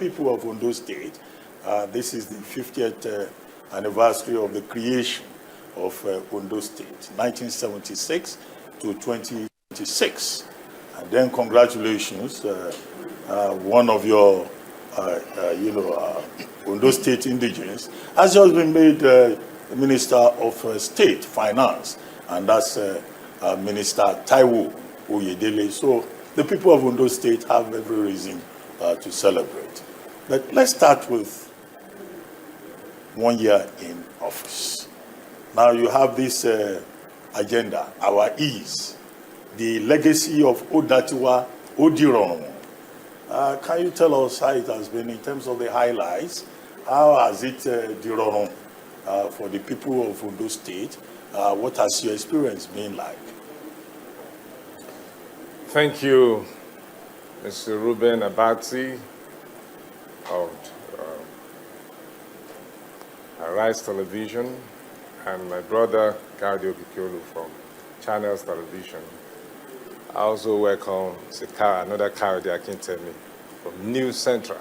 people of Ondo State, this is the 50th anniversary of the creation of Ondo State, 1976 to 2026. And then congratulations, one of your, Ondo State indigenes has just been made Minister of State Finance, and that's Minister Taiwo Oyedele. So the people of Ondo State have every reason to celebrate. But let's start with 1 year in office. Now you have this agenda, our ease, the legacy of Aiyedatiwa Odiron. Can you tell us how it has been in terms of the highlights? How has it Diron for the people of Ondo State? What has your experience been like? Thank you, Mr. Ruben Abati of Arise Television, and my brother Cardio Kikiolu from Channels Television. I also welcome another Cardio Akintemi from News Central,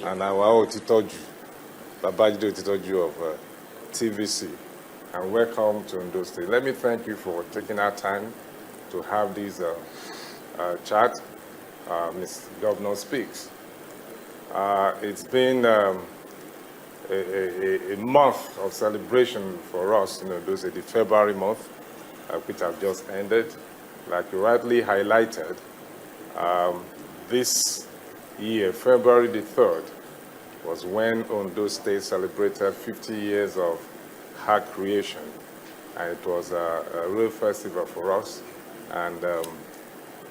and our Otitoju, Babajido Otitoju of TVC, and welcome to Ondo State. Let me thank you for taking our time to have this chat. Ms. Governor Speaks. It's been a month of celebration for us in Ondo State, the February month, which have just ended. Like you rightly highlighted, this year, February the 3rd, was when Ondo State celebrated 50 years of her creation. And it was a real festival for us. And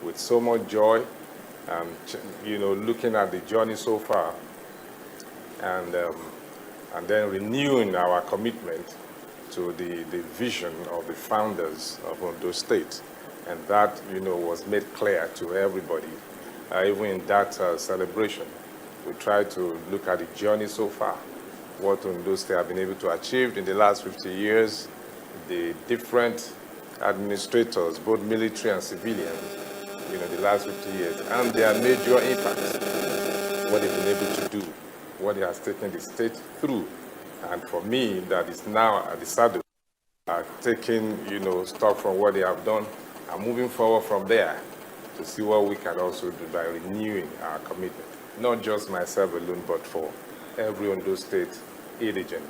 with so much joy, looking at the journey so far, and then renewing our commitment to the vision of the founders of Ondo State. And that, was made clear to everybody, even in that celebration. We tried to look at the journey so far, what Ondo State have been able to achieve in the last 50 years, the different administrators, both military and civilian, the last 50 years, and their major impacts, what they've been able to do, what it has taken the state through. And for me, that is now at the saddle, taking, stock from what they have done and moving forward from there to see what we can also do by renewing our commitment. Not just myself alone, but for every Ondo State indigent.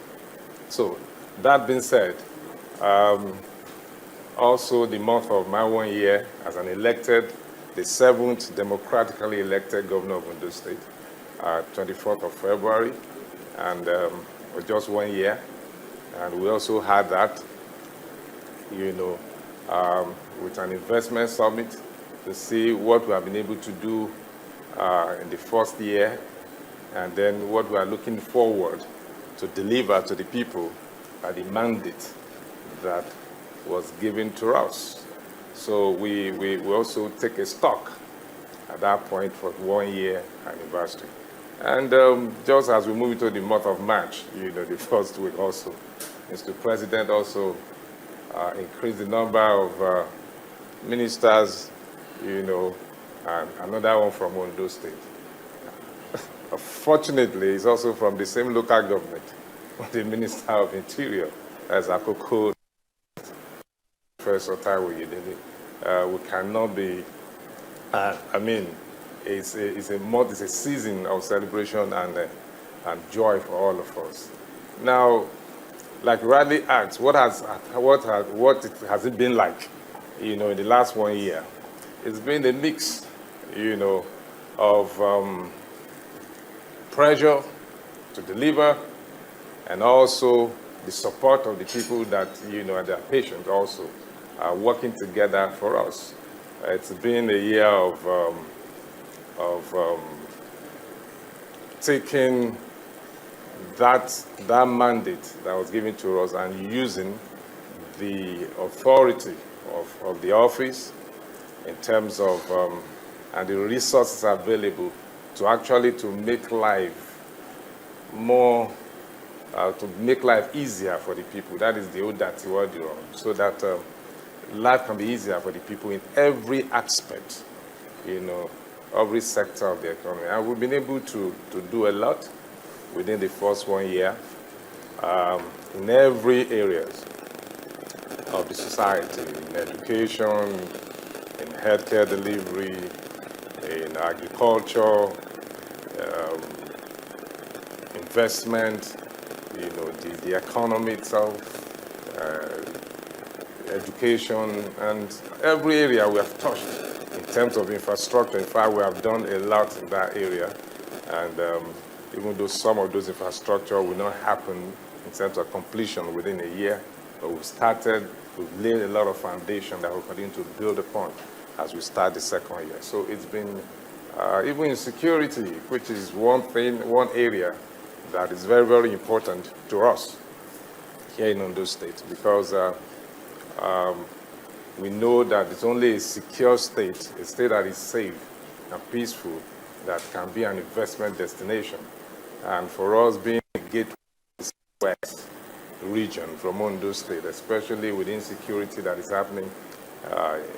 So, that being said, also the month of my 1 year as an elected, the 7th democratically elected governor of Ondo State, 24th of February, and was just 1 year. And we also had that, with an investment summit to see what we have been able to do in the first year, and then what we are looking forward to deliver to the people by the mandate that was given to us. So we also take a stock at that point for 1 year anniversary. And just as we move into the month of March, the first week also, Mr. President also increased the number of ministers, and another one from Ondo State. Fortunately, it's also from the same local government, the Minister of Interior, as Akoko, Professor Taiwo Oyedele. We cannot be, it's a season of celebration and joy for all of us. Now, like Radley asked, what it been like, in the last 1 year? It's been a mix, of pressure to deliver, and also the support of the people that, and their patients also are working together for us. It's been a year of taking that mandate that was given to us and using the authority of the office in terms of and the resources available to actually to make life more, to make life easier for the people. That is the Aiyedatiwa, so that life can be easier for the people in every aspect, every sector of the economy. And we've been able to do a lot within the first 1 year in every areas of the society, in education, in healthcare delivery, in agriculture, investment, the economy itself, education, and every area we have touched in terms of infrastructure. In fact, we have done a lot in that area, and even though some of those infrastructure will not happen in terms of completion within a year, but we've laid a lot of foundation that we'll continue to build upon as we start the second year. So it's been, even in security, which is one area that is very, very important to us here in Ondo State, because we know that it's only a secure state, a state that is safe and peaceful, that can be an investment destination. And for us, being a gateway to the West region from Ondo State, especially with insecurity that is happening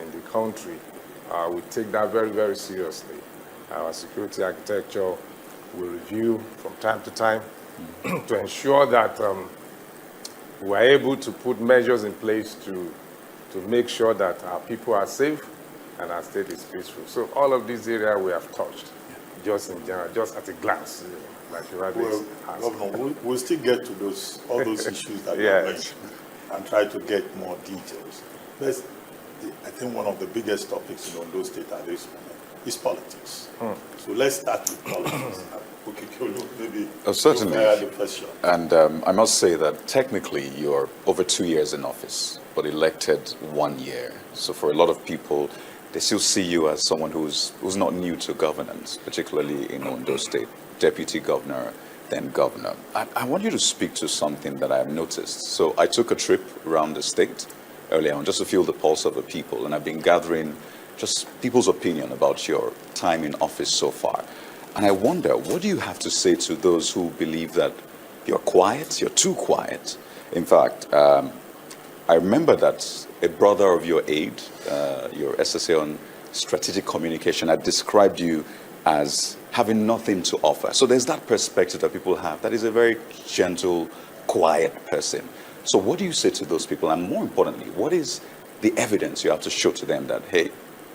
in the country, we take that very, very seriously. Our security architecture we review from time to time to ensure that we're able to put measures in place to make sure that our people are safe and our state is peaceful. So all of these areas we have touched, just in general, just at a glance, like you rightly asked. Governor, we'll still get to all those issues that you mentioned and try to get more details. But I think one of the biggest topics in Ondo State at this moment is politics. So let's start with politics. Maybe certainly. The question. And I must say that technically you're over 2 years in office, but elected 1 year. So for a lot of people, they still see you as someone who's not new to governance, particularly in Ondo State, deputy governor, then governor. I want you to speak to something that I have noticed. So I took a trip around the state earlier on just to feel the pulse of the people, and I've been gathering just people's opinion about your time in office so far. And I wonder, what do you have to say to those who believe that you're quiet, you're too quiet? In fact, I remember that a brother of your aide, your SSA on strategic communication, had described you as having nothing to offer. So there's that perspective that people have. That is a very gentle, quiet person. So what do you say to those people? And more importantly, what is the evidence you have to show to them that, hey,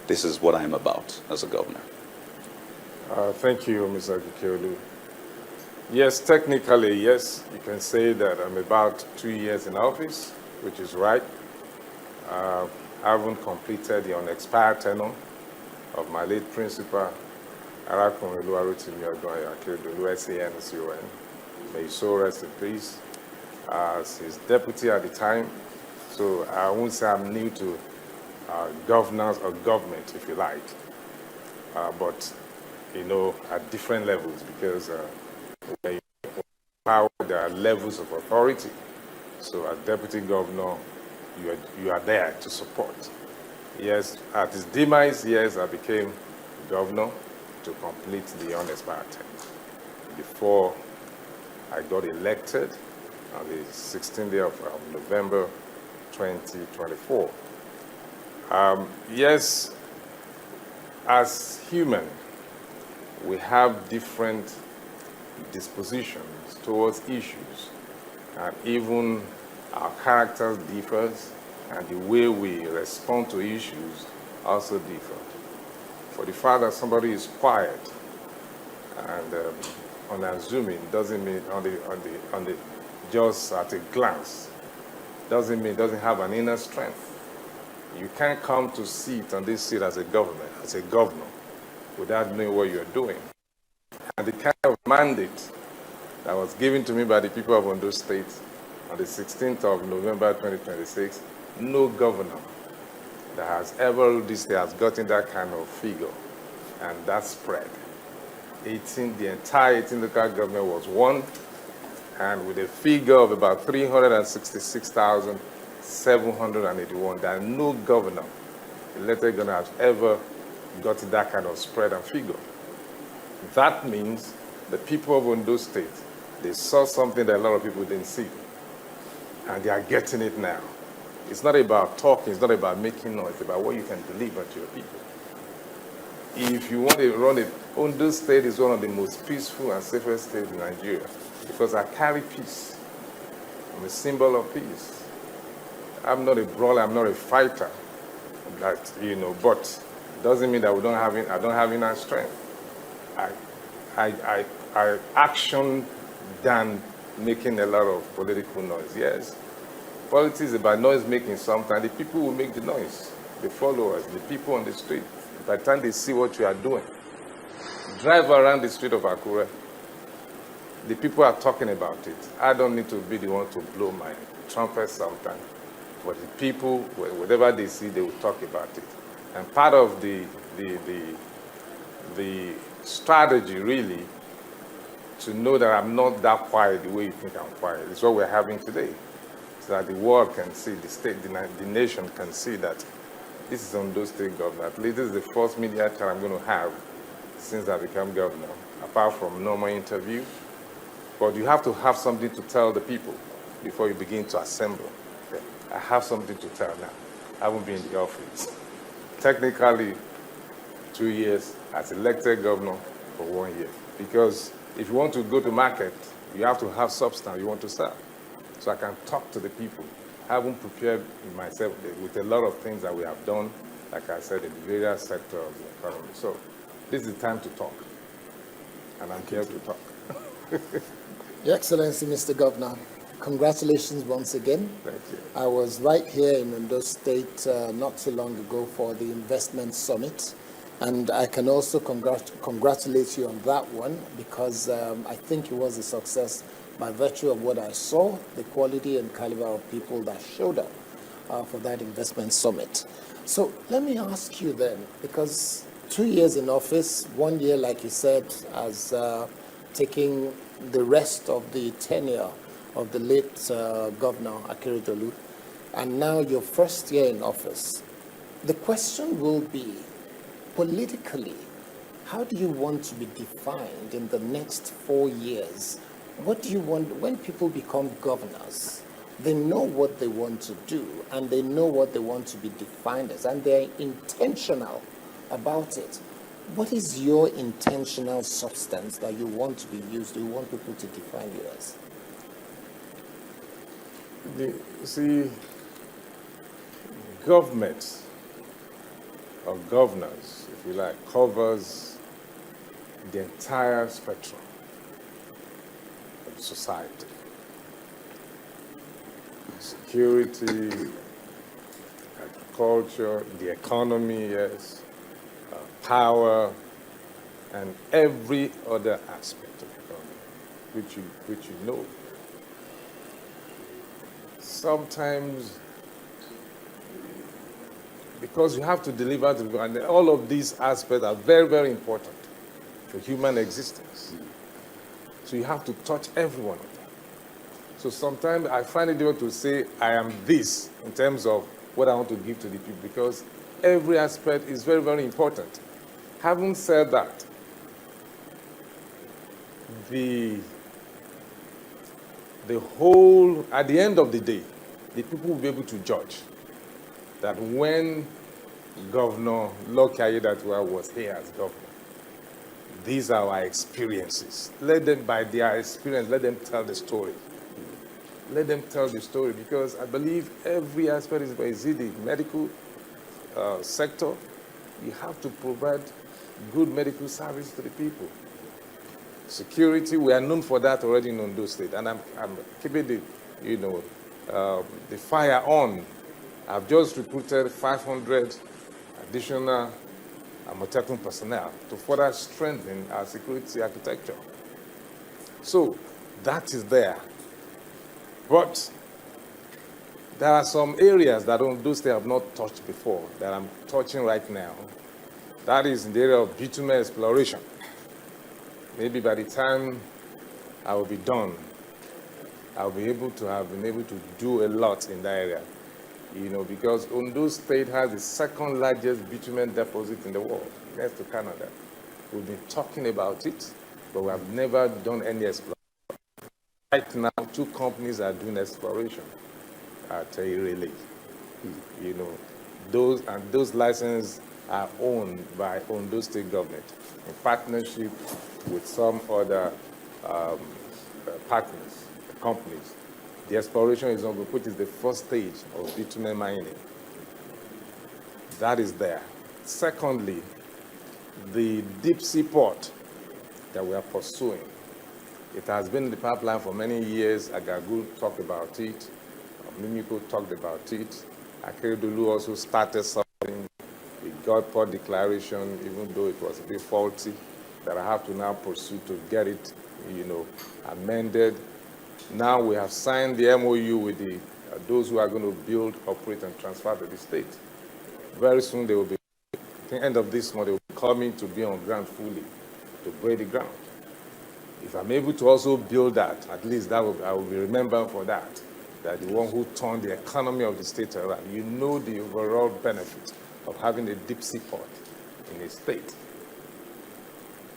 this is what I'm about as a governor? Thank you, Mr. Kikelu. Yes, technically, yes, you can say that I'm about 2 years in office, which is right. I haven't completed the unexpired tenure of my late principal, Alagbaka Akure, SAN. May his soul rest in peace. As his deputy at the time, so I won't say I'm new to governance or government, if you like, but at different levels, because when you have power, there are levels of authority. So as deputy governor, you are there to support. Yes, at his demise, yes, I became governor to complete the unexpired term before I got elected on the 16th day of November 2024. Yes, as human, we have different dispositions towards issues, and even our characters differs, and the way we respond to issues also differ. For the fact that somebody is quiet and unassuming doesn't mean just at a glance, doesn't mean doesn't have an inner strength. You can't come to sit on this seat as a governor, without knowing what you're doing. And the kind of mandate that was given to me by the people of Ondo State on the 16th of November 2026, no governor that has ever ruled this state has gotten that kind of figure, and that spread. The entire 18 local government was won, and with a figure of about 366,781, that no governor, elected governor, has ever gotten that kind of spread and figure. That means the people of Ondo State, they saw something that a lot of people didn't see, and they are getting it now. It's not about talking, it's not about making noise, it's about what you can deliver to your people. if you want to run it, Ondo State is one of the most peaceful and safest states in Nigeria because I carry peace. I'm a symbol of peace. I'm not a brawler, I'm not a fighter, but doesn't mean that I don't have enough strength. I action than making a lot of political noise. Yes, politics is about noise making sometimes. The people will make the noise, the followers, the people on the street. By the time they see what you are doing, drive around the street of Akure. The people are talking about it. I don't need to be the one to blow my trumpet sometimes. But the people, whatever they see, they will talk about it. And part of the strategy, really, to know that I'm not that quiet the way you think I'm quiet, is what we're having today. So that the world can see, the state, the nation can see that this is Ondo State governor. At least this is the first media time I'm going to have since I became governor, apart from normal interview. But you have to have something to tell the people before you begin to assemble. Okay. I have something to tell now. I haven't been in the office. Technically, 2 years as elected governor for 1 year. Because if you want to go to market, you have to have substance you want to sell. So I can talk to the people. I haven't prepared myself with a lot of things that we have done, like I said, in the various sectors of the economy. So this is the time to talk. And I'm here to talk. Your Excellency, Mr. Governor, congratulations once again. Thank you. I was right here in Ondo State not too long ago for the investment summit, and I can also congratulate you on that one because I think it was a success by virtue of what I saw, the quality and caliber of people that showed up for that investment summit. So let me ask you then, because 2 years in office, 1 year, like you said, as taking the rest of the tenure of the late Governor Akure, and now your first year in office. The question will be, politically, how do you want to be defined in the next 4 years? What do you want when people become governors? They know what they want to do, and they know what they want to be defined as, and they're intentional about it. What is your intentional substance that you want to be used? Do you want people to define you as? Government or governors, if you like, covers the entire spectrum of society. Security, agriculture, the economy, yes, power, and every other aspect of the economy, which you know. Sometimes, because you have to deliver to people, and all of these aspects are very, very important for human existence. So you have to touch every one of them. So sometimes I find it difficult to say I am this in terms of what I want to give to the people, because every aspect is very, very important. Having said that, the whole, at the end of the day, the people will be able to judge that when Governor Lucky Aiyedatiwa was here as governor, these are our experiences. Let them, by their experience, let them tell the story. Let them tell the story, because I believe every aspect is in the medical sector. You have to provide good medical service to the people. Security, we are known for that already in Ondo State, and I'm keeping the fire on. I've just recruited 500 additional Amotekun personnel to further strengthen our security architecture. So that is there. But there are some areas that Ondo State have not touched before that I'm touching right now. That is in the area of bitumen exploration. Maybe by the time I will be done, I'll be able to have been able to do a lot in that area. Because Ondo State has the second largest bitumen deposit in the world, next to Canada. We've been talking about it, but we have never done any exploration. Right now, 2 companies are doing exploration at Irele. Those licenses are owned by Ondo State government in partnership with some other partners, companies. The exploration is ongoing, which is the first stage of bitumen mining. That is there. Secondly, the deep sea port that we are pursuing. It has been in the pipeline for many years. Agagu talked about it. Mimiko talked about it. Akeredolu also started something. We got port declaration, even though it was a bit faulty, that I have to now pursue to get it, amended. Now we have signed the MOU with those who are going to build, operate, and transfer to the state. Very soon they will be, at the end of this month, they will be coming to be on ground fully, to break the ground. If I'm able to also build that, at least I will be remembered for that the one who turned the economy of the state around. You know the overall benefit of having a deep sea port in a state.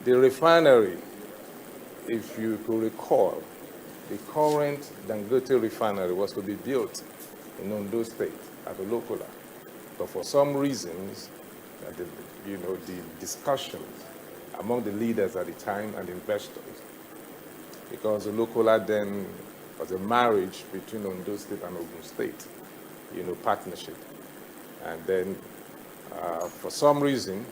The refinery, if you could recall, the current Dangote refinery was to be built in Ondo State at the local. But for some reasons, the discussions among the leaders at the time and investors, because the local then was a marriage between Ondo State and Ogun State, partnership. And then for some reason,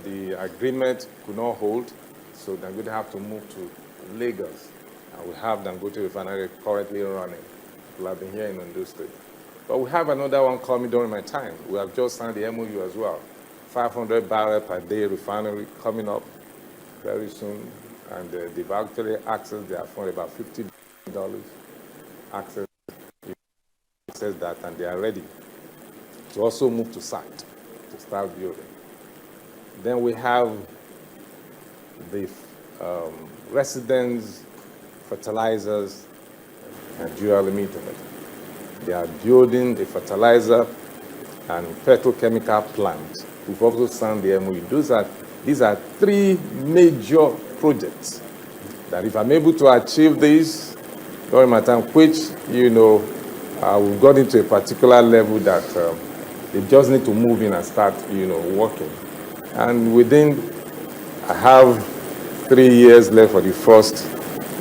the agreement could not hold, so Dangote have to move to Lagos. And we have Dangote refinery currently running. People have been here in Ondo State. But we have another one coming during my time. We have just signed the MOU as well. 500 barrel per day refinery coming up very soon. And they've actually accessed their fund about $50 billion. Access that, and they are ready to also move to site to start building. Then we have the residence fertilizers Nigeria Limited. They are building a fertilizer and petrochemical plant. We've also signed the MOU. These are three major projects that if I'm able to achieve this during my time, which, we've got into a particular level that they just need to move in and start, working. And I have 3 years left for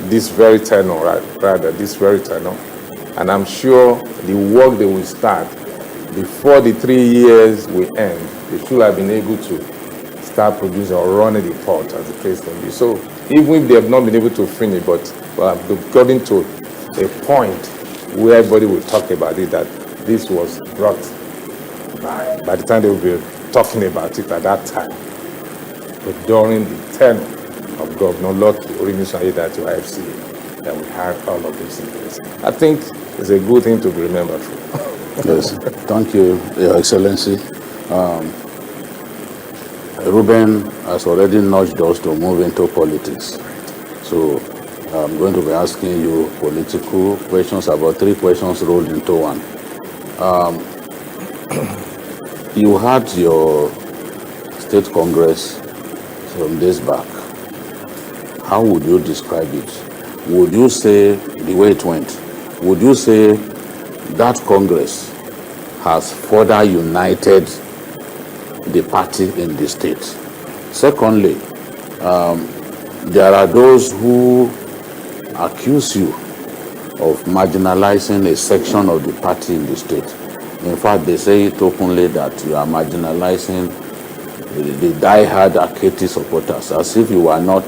this very tenure. And I'm sure the work they will start before the 3 years will end, they should have been able to start producing or running the port, as the case may be. So even if they have not been able to finish, but they've gotten to a point where everybody will talk about it, that this was brought by the time they will be talking about it at that time. But during the tenure of Governor Lucky Orimisan Aiyedatiwa FCA, that we had all of these things. I think it's a good thing to be remembered for. Yes, thank you, Your Excellency. Ruben has already nudged us to move into politics. So I'm going to be asking you political questions, about 3 questions rolled into one. You had your state congress some days back. How would you describe it? Would you say, the way it went, would you say that congress has further united the party in the state? Secondly, there are those who accuse you of marginalizing a section of the party in the state. In fact, they say it openly that you are marginalizing the die-hard Aketi supporters, as if you are not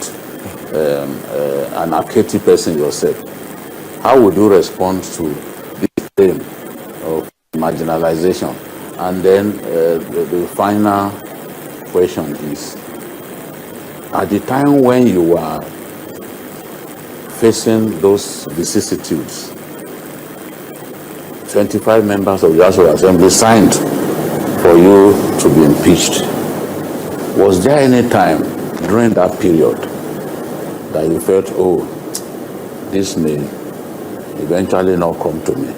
an Aketi person yourself. How would you respond to this claim of marginalization? And then the final question is, at the time when you were facing those vicissitudes, 25 members of the House of Assembly signed for you to be impeached. Was there any time during that period that you felt, oh, this may eventually not come to me?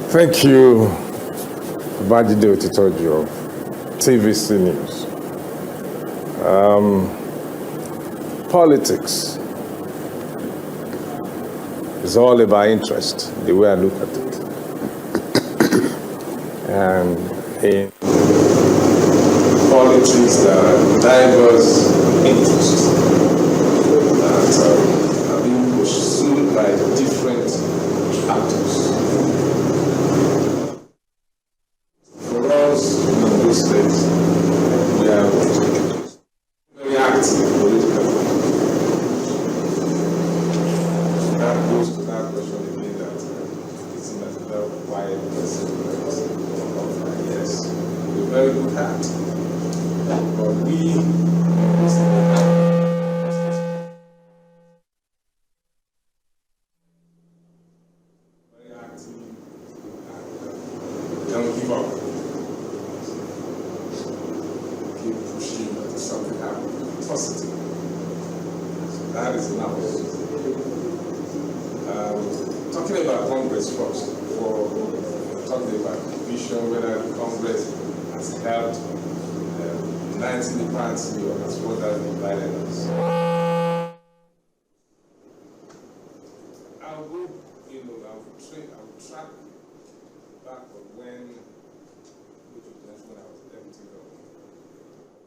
Thank you, Bajide Otitoju of TVC News. Politics is all about interest, the way I look at it. And in politics, there are diverse interests that are being pursued by different actors. For us in Ondo State, we are very active politically. That goes to that question again that it seems as a very quiet person. Yes, we're very good at it. But we very active and don't give up. Keep pushing until something happens positive. So that is enough. Talking about Congress first, before talking about the vision, whether the Congress has helped 19 party or has further divided us. I'll go, I'll track back on when, which was when I was deputy governor,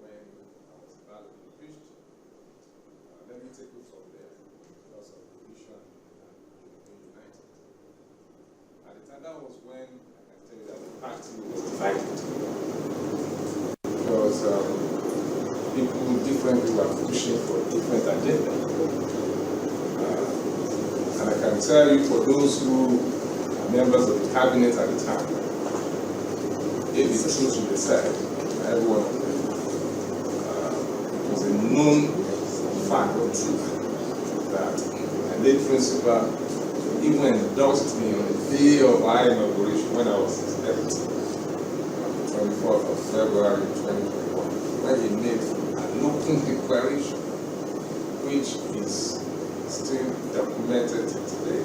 when I was about to be impeached. Let me take it from there because of the vision and united. At the time, that was when I can tell you that the party was divided. Because different people are pushing for different agenda. And I can tell you, for those who are members of the cabinet at the time, if the truth should be said, every one of them, it was a known fact or truth that a late principal even endorsed me on the day of my inauguration when I was his deputy, 24th of February 2021, when he made an open declaration, which is still documented today.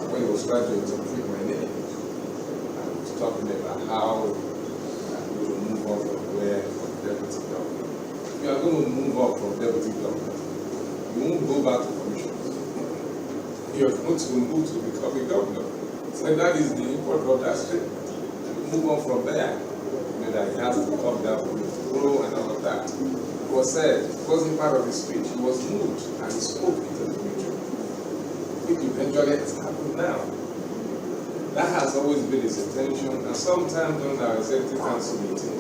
When he was trying to interpret my name, I was talking about how we will move on from where deputy governor. If you are going to move on from deputy governor, you won't go back to commissioners. You are going to move to become a governor. So that is the import of that statement. Move on from there. That he has to come down from his throne and all of that. It was said, it wasn't part of his speech, he was moved and he spoke into the future. Which eventually has happened now. That has always been his intention, and sometimes during our executive council meeting,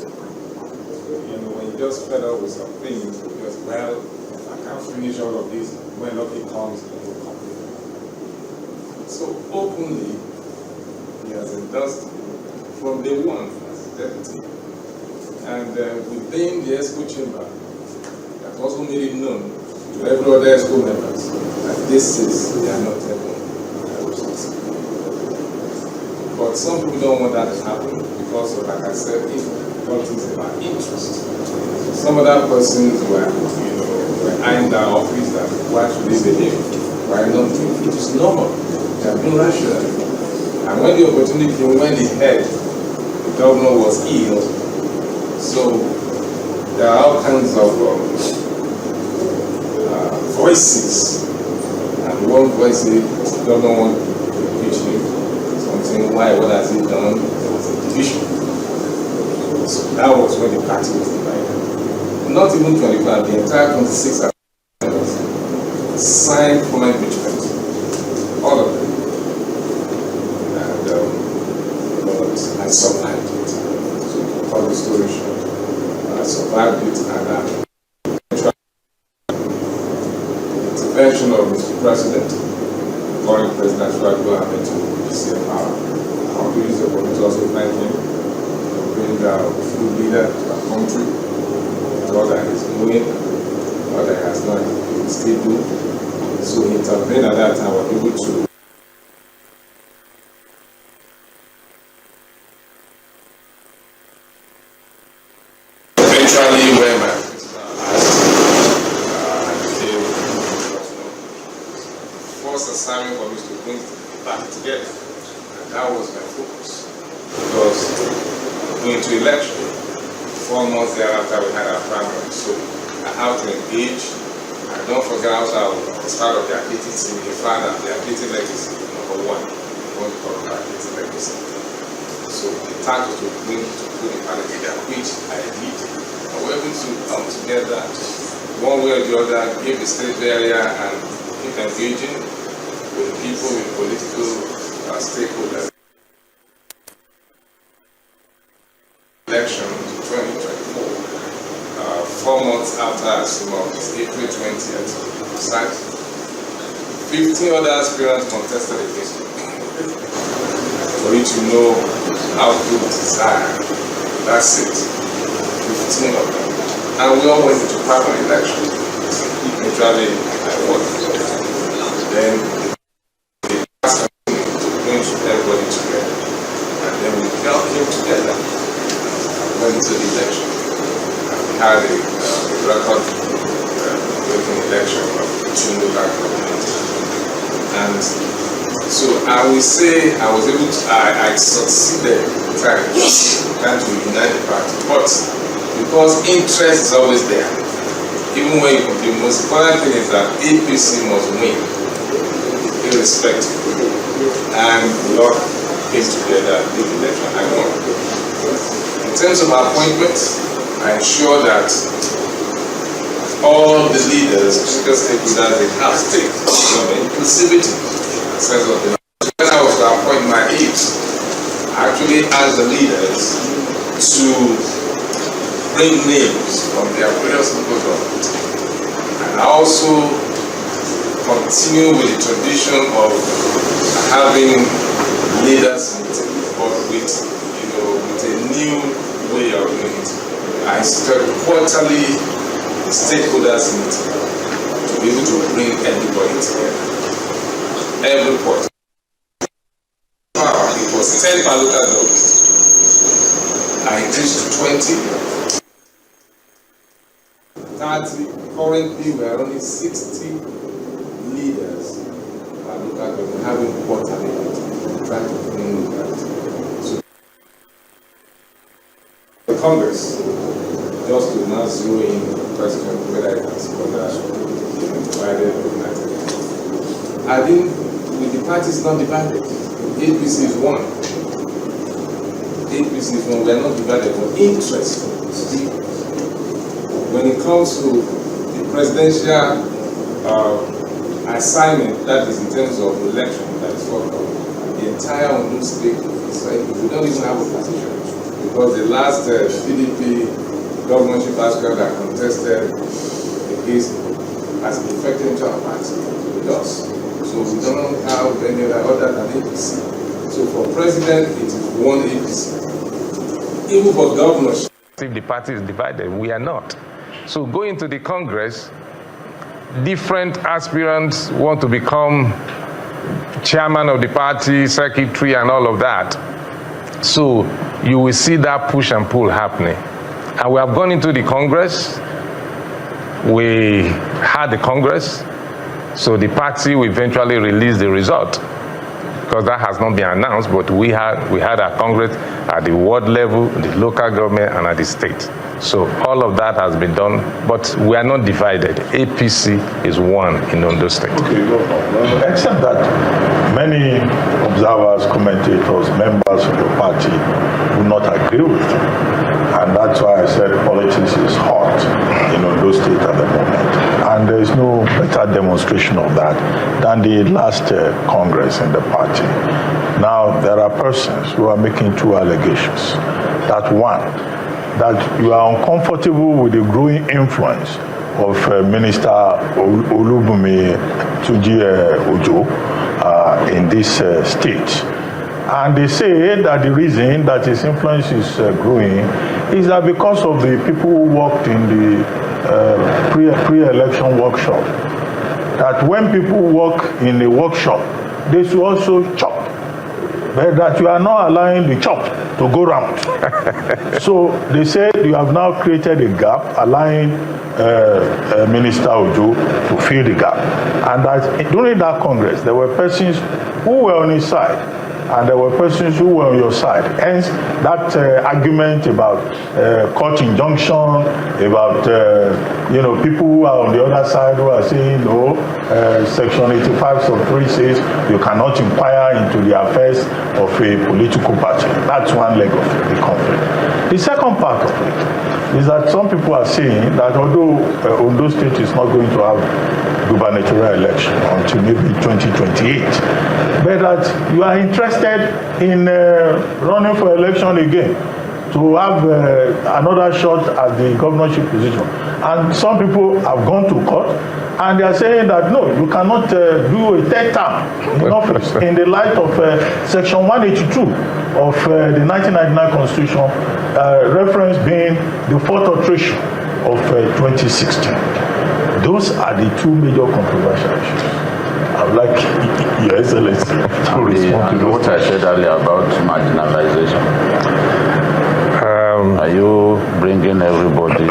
when you just fed up with some things, because, well, I can't finish all of this, when Lucky comes, it will come. So openly, he has endorsed from day one as deputy. And within the ESCO chamber, that also made it known to every other ESCO members that this is, they are not able. But some people don't want that to happen because of, like I said, politics about interest. Some other persons were eyeing that office that why should they be here? Why not? It is normal. They have been rational. And when the opportunity came, when they heard the governor was ill, so there are all kinds of voices, and one voice said, the governor wants to impeach him. Something, why, what has he done? There was a division. So that was when the party was divided. Not even 25, the entire 26 signed for my impeachment. All of them. And but I survived it. So for the story short, I survived it, and the intervention of Mr. President, current President Alagbaka Akure to receive power. I want to use the opportunity to also thank him for being a true leader to our country, all that he's doing, all that he has done, he will still do. So he intervened at that time, we were able to eventually where my first assignment for me to bring the party together. And that was my focus. Because going to election, 4 months thereafter we had our primary. So I have to engage. And don't forget also as part of the ability, the father, the ability legacy, number one. We want to call it our ability legacy. So the task was to bring to put the party together, which I did. And we're able to come together one way or the other, give the state area and keep engaging with the people, with political stakeholders. Election 2024, 4 months after I came out, April 20th, 15 other aspirants contested against me. For you to know how good desire, that's it, 15 of them. And we all went into primary election. Eventually, I won. Then they asked me to bring everybody together. And then we all came together and went into the election. And we had a record-breaking election of 2 local governments. And so I will say I was able to, I succeeded trying to unite the party. But because interest is always there, even when you compete, the most important thing is that APC must win, irrespective. And we all came together, did the election, I won. In terms of appointments, I ensure that all the leaders, particularly stakeholders, they have stake, inclusivity, in the sense of the. When I was to appoint my aides, I actually asked the leaders to bring names from their previous local government. And I also continue with the tradition of having leaders meeting, but with a new way of doing it. I started quarterly stakeholders meeting to be able to bring everybody together. Every quarter. It was 10 per local government. I increased to 20. 30, currently we are only 60 leaders per local government having quarterly meetings, trying to bring that. So the Congress, just to now zero in the question whether it has divided or united. I think with the parties not divided, APC is one. APC is one, we are not divided, but interest. When it comes to the presidential assignment, that is in terms of election, that is what the entire Ondo State is like, we don't even have a position. Because the last PDP governorship aspirant that contested against has been affected into our party with us. So we don't have any other than APC. So for president, it is one APC. Even for governorship, if the party is divided, we are not. So going to the Congress, different aspirants want to become chairman of the party, secretary, and all of that. So you will see that push and pull happening. And we have gone into the Congress. We had the Congress. So the party will eventually release the result, because that has not been announced, but we had our Congress at the ward level, the local government, and at the state. So all of that has been done, but we are not divided. APC is one in Ondo State. Okay, well, except that many observers, commentators, members of the party do not agree with you. And that's why I said politics is hot in Ondo State at the moment. And there is no better demonstration of that than the last Congress in the party. Now, there are persons who are making 2 allegations. That one, that you are uncomfortable with the growing influence of Minister Olubunmi Tunji Ojo in this state. And they say that the reason that his influence is growing is that because of the people who worked in the pre-election workshop, that when people work in a workshop, they should also chop. But that you are not allowing the chop to go round. So they said you have now created a gap, allowing Minister Ojo to fill the gap. And that during that Congress, there were persons who were on his side, and there were persons who were on your side. Hence, that argument about court injunction, about people who are on the other side who are saying no, Section 85 sub 3 says you cannot inquire into the affairs of a political party. That's one leg of the conflict. The second part of it is that some people are saying that although Ondo State is not going to have gubernatorial election until maybe 2028, but that you are interested in running for election again to have another shot at the governorship position. And some people have gone to court and they are saying that no, you cannot do a third term in office in the light of Section 182 of the 1999 Constitution, reference being the fourth alteration of 2016. Those are the two major controversial issues. I would like Your Excellency to respond to what I said earlier about marginalization. Are you bringing everybody?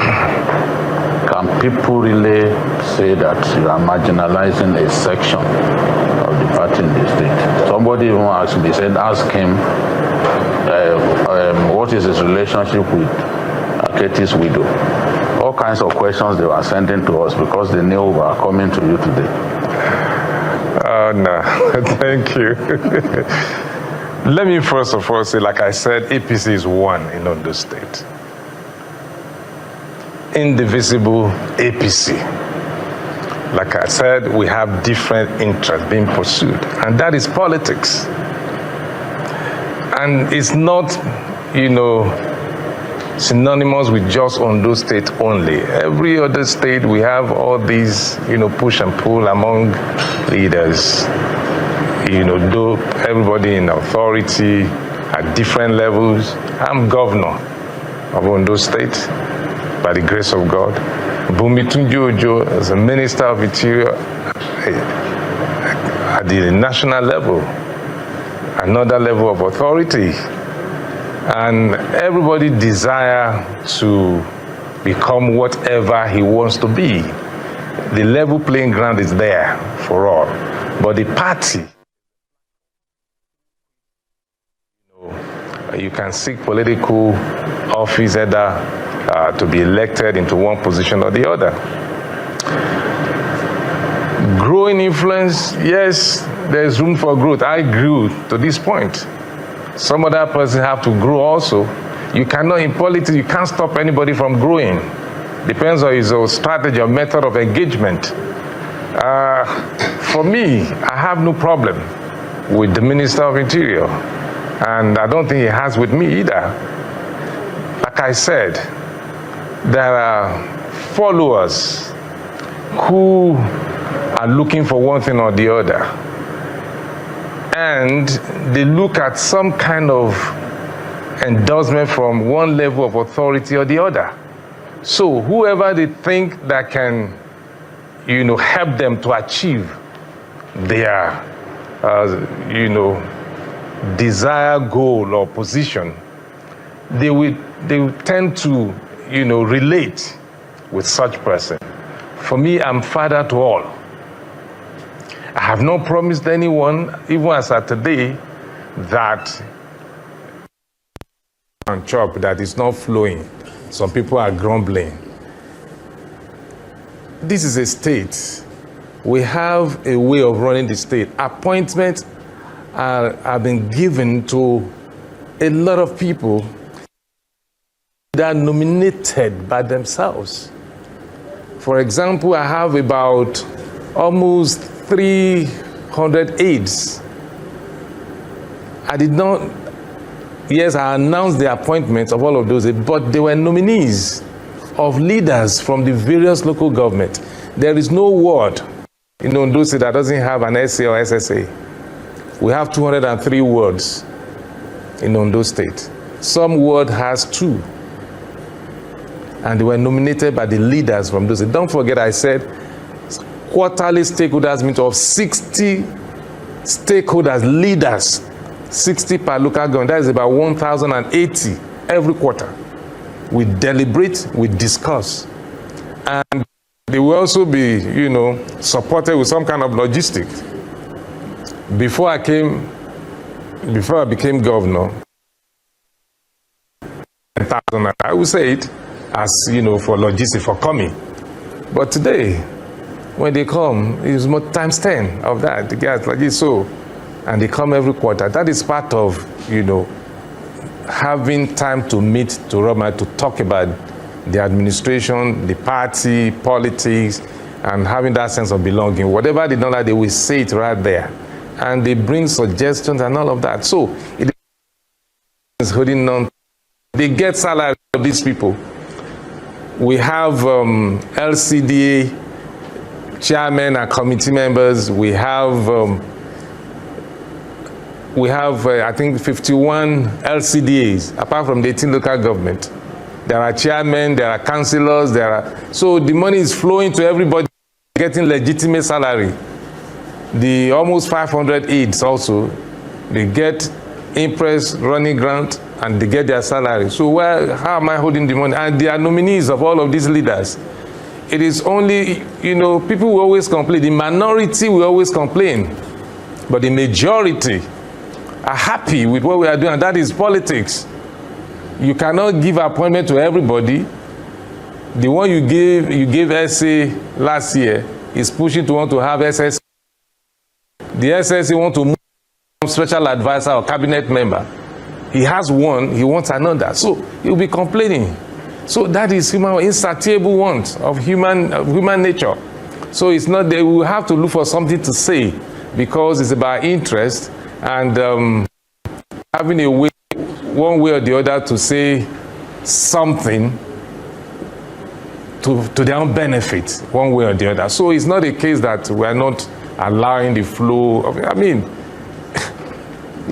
Can people really say that you are marginalizing a section of the party in the state? Somebody even asked me, said, ask him what is his relationship with Aketi's widow. All kinds of questions they were sending to us because they knew we were coming to you today. No, thank you. Let me first of all say, like I said, APC is one in Ondo State. Indivisible APC. Like I said, we have different interests being pursued, and that is politics. And it's not, synonymous with just Ondo State only. Every other state, we have all these, push and pull among leaders. Though everybody in authority at different levels. I'm governor of Ondo State by the grace of God. Bumi Tunji-Ojo is a minister of interior at the national level, another level of authority. And everybody desire to become whatever he wants to be. The level playing ground is there for all. But the party, you can seek political office either to be elected into one position or the other. Growing influence, yes, there's room for growth. I grew to this point. Some other person have to grow also. You cannot, in politics, you can't stop anybody from growing. Depends on his strategy or method of engagement. For me, I have no problem with the Minister of Interior. And I don't think he has with me either. Like I said, there are followers who are looking for one thing or the other. And they look at some kind of endorsement from one level of authority or the other. So whoever they think that can, help them to achieve their, desired goal or position, they will tend to, relate with such person. For me, I'm father to all. I have not promised anyone, even as of today, that and chop that is not flowing. Some people are grumbling. This is a state. We have a way of running the state. Appointments have been given to a lot of people that are nominated by themselves. For example, I have about almost 300 aides. I did not, yes, I announced the appointments of all of those, but they were nominees of leaders from the various local government. There is no ward in Ondo State that doesn't have an SA or SSA. We have 203 wards in Ondo State. Some ward has 2. And they were nominated by the leaders from those. Don't forget, I said quarterly stakeholders meet of 60 stakeholders, leaders, 60 per local government. That is about 1,080 every quarter. We deliberate, we discuss. And they will also be, supported with some kind of logistics. Before I came before I became governor, I would say it as, for logistics, for coming. But today, when they come, it's more times 10 of that. The guys like this, so, and they come every quarter. That is part of, having time to meet, to talk about the administration, the party, politics, and having that sense of belonging. Whatever they don't like, they will say it right there. And they bring suggestions and all of that. So it is holding on. They get salary of these people. We have LCDA chairmen and committee members. We have I think 51 LCDAs, apart from the 18 local government. There are chairmen, there are councillors, so the money is flowing to everybody, getting legitimate salary. The almost 500 aides also, they get interest, running grant, and they get their salary. So how am I holding the money? And they are nominees of all of these leaders. It is only, people will always complain. The minority will always complain. But the majority are happy with what we are doing, and that is politics. You cannot give appointment to everybody. The one you gave SA last year is pushing to want to have SSA. The SSA want to move special advisor or cabinet member. He has one, he wants another. So he'll be complaining. So that is insatiable want of human nature. So it's not that we will have to look for something to say, because it's about interest and having a way, one way or the other, to say something to their own benefit, one way or the other. So it's not a case that we are not allowing the flow of,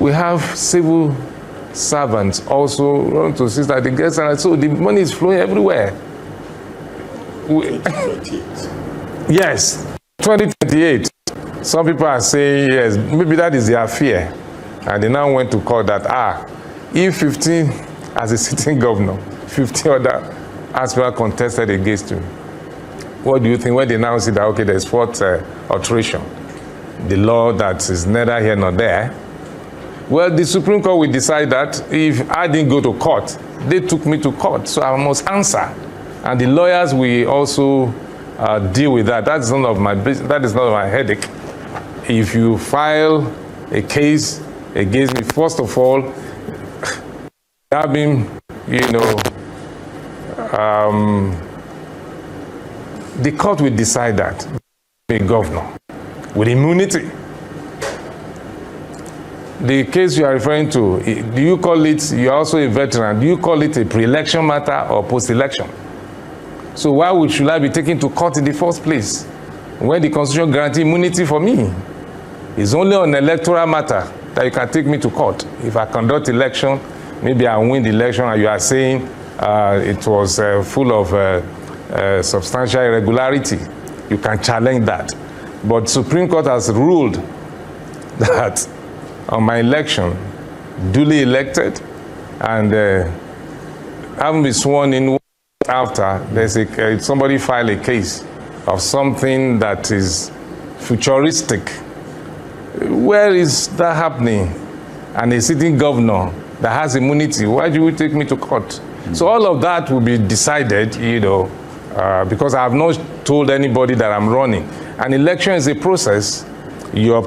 we have civil servants also run to see that they get salary, so the money is flowing everywhere. 2028. Yes, 2028. Some people are saying yes, maybe that is their fear. And they now went to court that, if 15 as a sitting governor, 15 other aspirants contested against him, what do you think when they now see that, okay, there's fourth alteration, the law that is neither here nor there? Well, the Supreme Court will decide that if I didn't go to court, they took me to court, so I must answer. And the lawyers will also deal with that. That is none of my business. That is not my headache. If you file a case against me, first of all, having, the court will decide that. A governor with immunity. The case you are referring to, do you call it, you're also a veteran, do you call it a pre-election matter or post-election? So why should I be taken to court in the first place when the Constitution guarantees immunity for me? It's only on electoral matter that you can take me to court. If I conduct election, maybe I win the election and you are saying it was full of substantial irregularity, you can challenge that. But Supreme Court has ruled that on my election, duly elected, and having been sworn in after, there's somebody filed a case of something that is futuristic. Where is that happening? And a sitting governor that has immunity, why do you take me to court? Mm-hmm. So all of that will be decided, because I have not told anybody that I'm running. An election is a process. You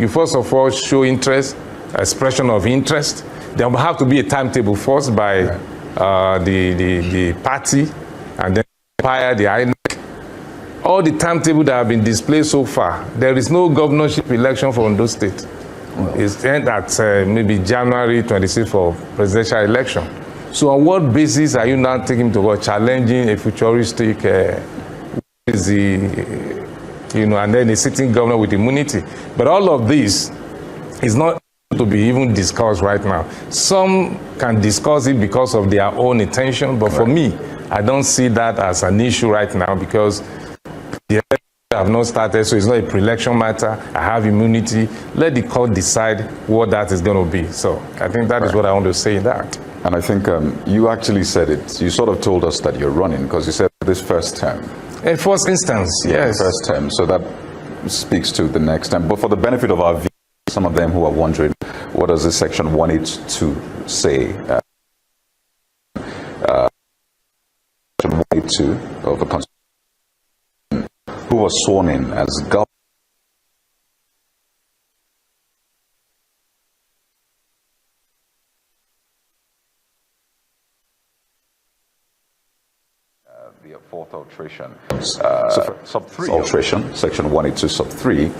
first of all show interest, expression of interest. There will have to be a timetable first by the party, and then the INEC. All the timetable that have been displayed so far, there is no governorship election for Ondo State. Well, it's end at maybe January 26th for presidential election. So on what basis are you now taking to go challenging a futuristic, and then a sitting governor with immunity? But all of this is not to be even discussed right now. Some can discuss it because of their own intention, but for me, I don't see that as an issue right now because the election have not started, so it's not a pre-election matter. I have immunity. Let the court decide what that is going to be. So I think that is what I want to say in that. And I think you actually said it. You sort of told us that you're running because you said this first term. A first instance, yes. First term. So that speaks to the next term. But for the benefit of our viewers, some of them who are wondering, what does this section 182 say? Section 182 of the Constitution, who was sworn in as governor the fourth alteration, sub 3 alteration, section 182 sub 3,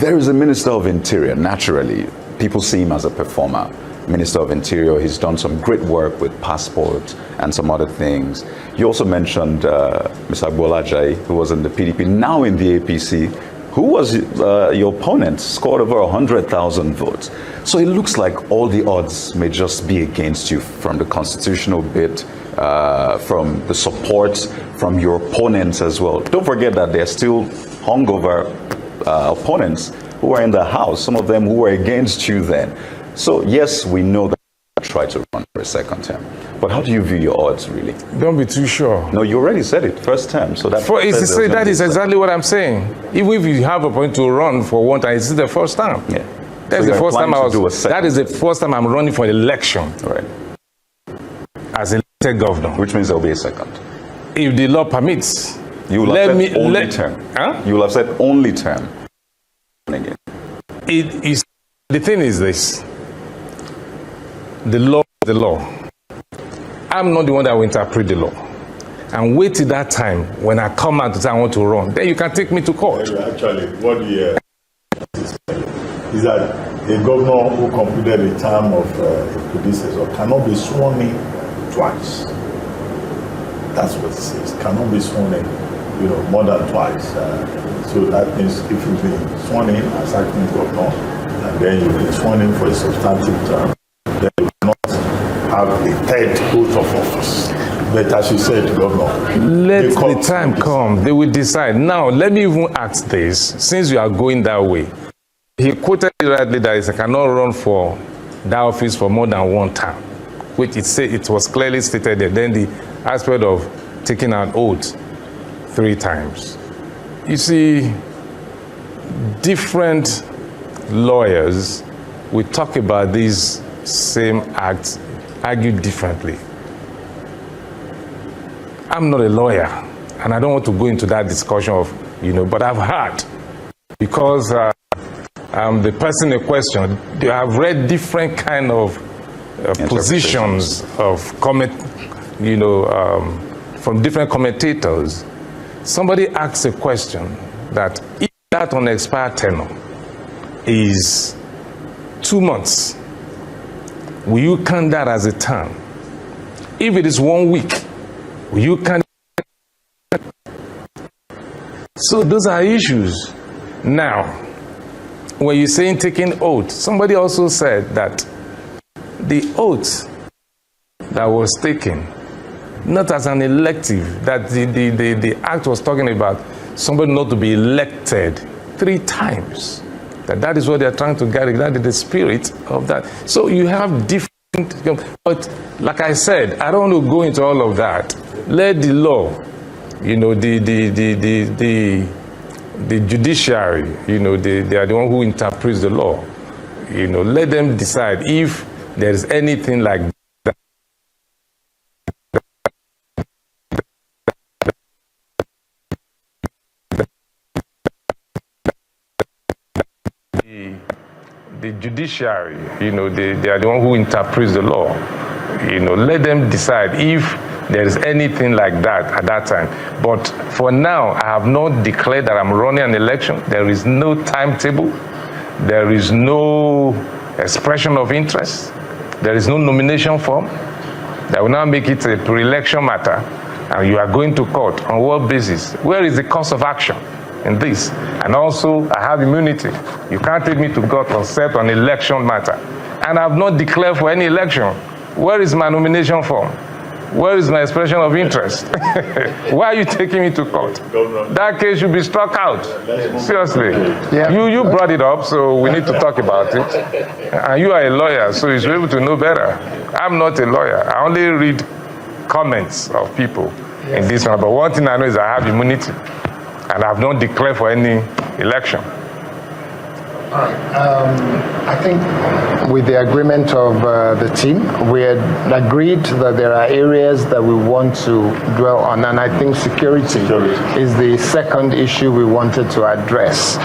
there is a Minister of Interior. Naturally, people see him as a performer. Minister of Interior, he's done some great work with passports and some other things. You also mentioned Mr. Agbolajayi, who was in the PDP, now in the APC, who was your opponent, scored over 100,000 votes. So it looks like all the odds may just be against you from the constitutional bit, from the support from your opponents as well. Don't forget that they're still hungover opponents who are in the House, some of them who were against you then. So yes, we know that you tried to run for a second term. But how do you view your odds, really? Don't be too sure. No, you already said it, first term. So that is exactly what I'm saying. Even if you have a point to run for one time, it's the first time. Yeah. That's so the first time that is the term. first time I'm running for an election. Right. As elected governor. Which means there will be a second. If the law permits. You will have said only term. Huh? You will have said only term. Again. It is, the thing is this. The law is the law. I'm not the one that will interpret the law. And wait till that time when I come out to say I want to run. Then you can take me to court. Actually, what we is that a governor who completed a term of a predecessor cannot be sworn in twice. That's what it says. Cannot be sworn in, more than twice. So that means if you've been sworn in as acting governor, and then you've been sworn in for a substantive term, then you will not have a third oath of office. But as you said, Governor, let the time come, they will decide. Now, let me even ask this, since you are going that way. He quoted rightly that he cannot run for that office for more than one term, which it was clearly stated there. Then the aspect of taking an oath 3 times. You see, different lawyers will talk about these same acts, argue differently. I'm not a lawyer, and I don't want to go into that discussion of, but I've heard, because I'm the person in question, they have read different kind of positions of comment, from different commentators. Somebody asks a question that if that unexpired tenure is 2 months, will you count that as a term? If it is 1 week, will you count? So those are issues. Now, when you're saying taking oath, somebody also said that the oath that was taken, not as an elective, that the act was talking about somebody not to be elected 3 times. That is what they're trying to get. That is the spirit of that. So you have different, but like I said, I don't want to go into all of that. Let the law, the judiciary, they are the one who interprets the law. Let them decide if there is anything like that. The judiciary, they are the one who interprets the law. Let them decide if there is anything like that at that time. But for now, I have not declared that I'm running an election. There is no timetable. There is no expression of interest. There is no nomination form. That will now make it a pre-election matter. And you are going to court. On what basis? Where is the course of action in this? And also, I have immunity. You can't take me to court except on election matter. And I have not declared for any election. Where is my nomination form? Where is my expression of interest? Why are you taking me to court? That case should be struck out. Seriously. Yeah. You brought it up, so we need to talk about it. And you are a lawyer, so you should be able to know better. I'm not a lawyer. I only read comments of people in this one. But one thing I know is I have immunity. And I have not declared for any election. I think with the agreement of the team, we had agreed that there are areas that we want to dwell on, and I think security is the second issue we wanted to address.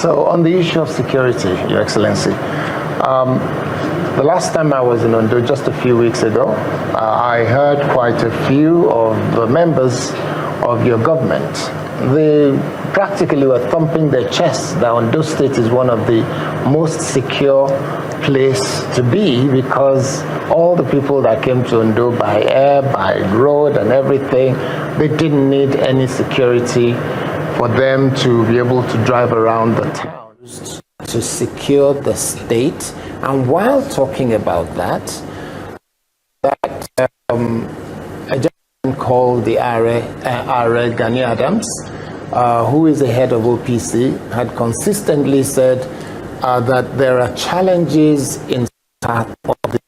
So on the issue of security, Your Excellency, the last time I was in Ondo, just a few weeks ago, I heard quite a few of the members of your government. They practically were thumping their chests that Ondo State is one of the most secure place to be, because all the people that came to Ondo by air, by road and everything, they didn't need any security for them to be able to drive around the town to secure the state. And while talking about that, a gentleman called the Are Gani Adams, who is the head of OPC, had consistently said that there are challenges in part of the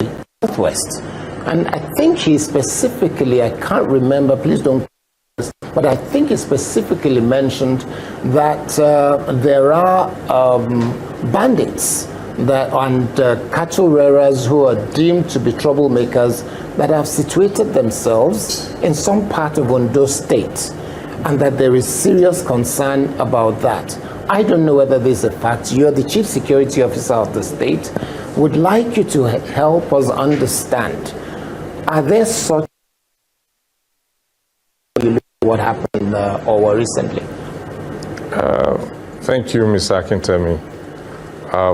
Northwest. And I think he specifically, I can't remember, please don't, but I think he specifically mentioned that there are bandits and cattle rearers who are deemed to be troublemakers that have situated themselves in some part of Ondo State, and that there is serious concern about that. I don't know whether this is a fact. You're the Chief Security Officer of the state. Would like you to help us understand, are there such what happened or recently? Thank you, Mr. Akintemi,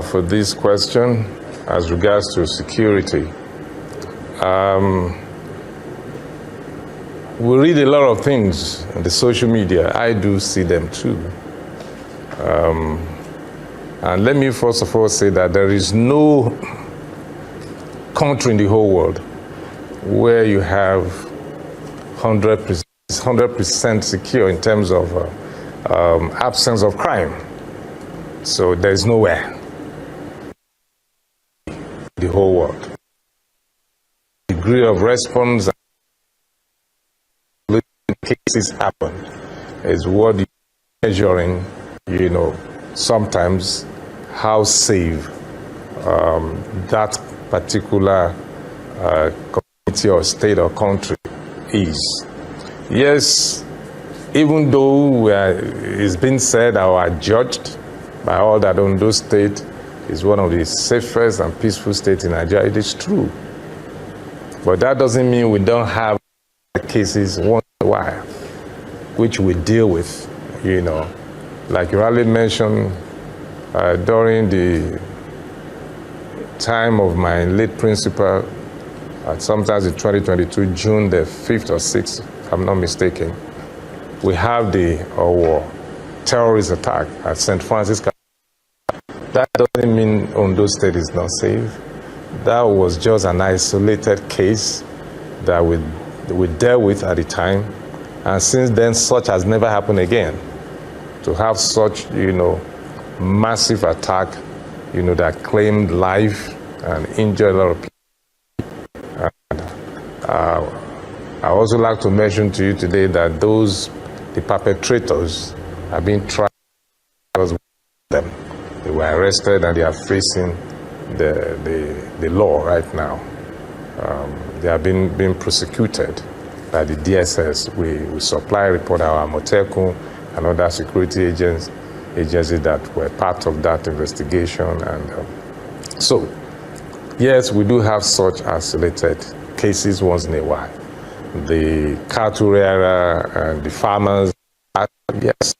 for this question as regards to security. We read a lot of things on the social media. I do see them too. And let me first of all say that there is no country in the whole world where you have 100% secure in terms of absence of crime. So there is nowhere in the whole world. The degree of response and cases happen is what you're measuring, sometimes how safe that particular community or state or country is. Yes, even though it's been said or judged by all that Ondo State is one of the safest and peaceful states in Nigeria, it is true. But that doesn't mean we don't have cases once in a while, which we deal with, Like you already mentioned, during the time of my late principal, sometimes in 2022, June the 5th or 6th, if I'm not mistaken, we have the terrorist attack at St. Francis. That doesn't mean Ondo State is not safe. That was just an isolated case that we dealt with at the time. And since then, such has never happened again. To have such, massive attack, that claimed life and injured a lot of people. I also like to mention to you today that the perpetrators are being tried because them. They were arrested and they are facing the law right now. They are being prosecuted by the DSS. We supply report our Amotekun and other security agencies that were part of that investigation. And so, yes, we do have such isolated cases once in a while. The cattle rearer and the farmers, yes.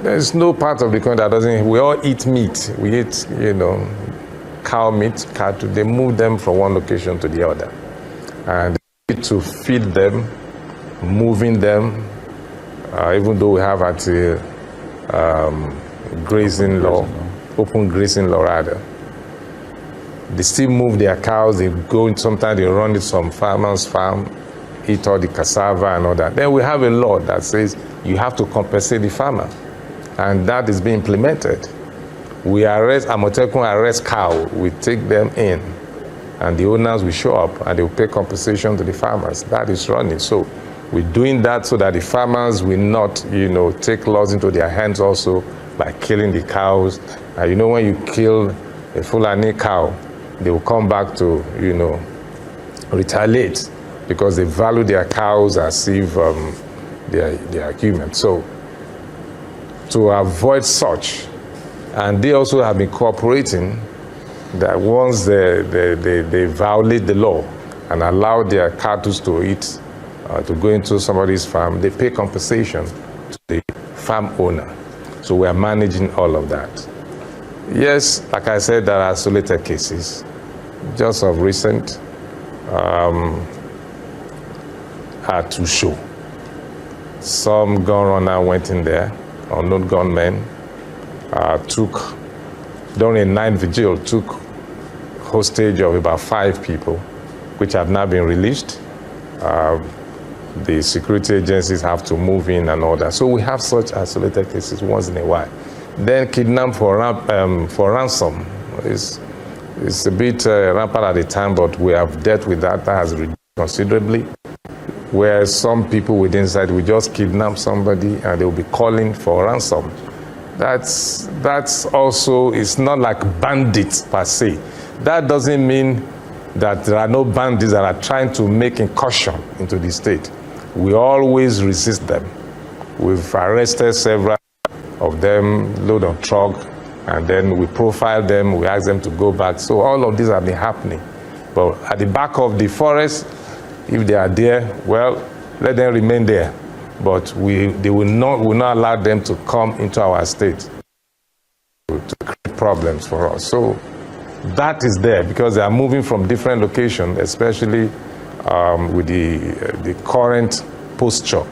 There's no part of the country that doesn't. We all eat meat. We eat, cow meat, cattle. They move them from one location to the other. And we need to feed them, moving them, even though we have grazing law, open grazing law rather. They still move their cows, they go in, sometimes they run it some farmer's farm, eat all the cassava and all that. Then we have a law that says you have to compensate the farmer. And that is being implemented. We arrest, Amotekun arrest cow, we take them in, and the owners will show up and they will pay compensation to the farmers. That is running. So We're doing that so that the farmers will not, take laws into their hands also by killing the cows. And when you kill a Fulani cow, they will come back to, retaliate because they value their cows as if they are human. So to avoid such, and they also have been cooperating that once they violate the law and allow their cattle to eat, to go into somebody's farm, they pay compensation to the farm owner. So we are managing all of that. Yes, like I said, there are isolated cases. Just of recent, had to show. Some gun runner went in there, unknown gunmen, during a night vigil, took hostage of about 5 people, which have now been released. The security agencies have to move in and all that. So we have such isolated cases once in a while. Then kidnap for ransom is a bit rampant at the time, but we have dealt with that. That has reduced considerably. Where some people within inside will just kidnap somebody and they will be calling for ransom. That's also, it's not like bandits per se. That doesn't mean that there are no bandits that are trying to make incursion into the state. We always resist them. We've arrested several of them, load on truck, and then we profile them, we ask them to go back. So all of these have been happening. But at the back of the forest, if they are there, well, let them remain there. But they will not allow them to come into our state to create problems for us. So that is there because they are moving from different locations, especially with the current posture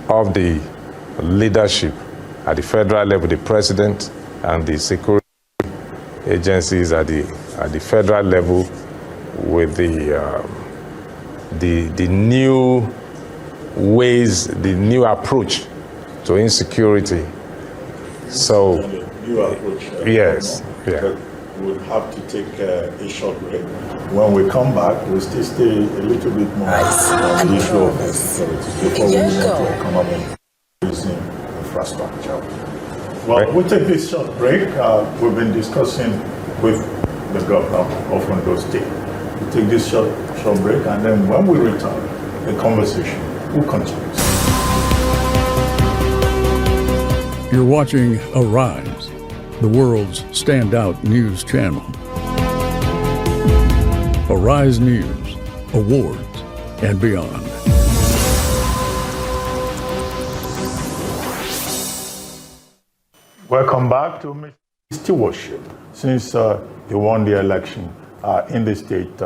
of the leadership at the federal level, the president and the security agencies at the federal level, with the new ways, the new approach to insecurity. So, New approach. yes, yeah. We'll have to take a short break. When we come back, we'll still stay a little bit more on the issue of insecurity before we move on to economic using infrastructure. Well, we'll take this short break. We've been discussing with the governor of Ondo State. We'll take this short break, and then when we return, the conversation will continue. You're watching Arise, the world's standout news channel. Arise News, awards, and beyond. Welcome back to Stewardship. Since you won the election in the state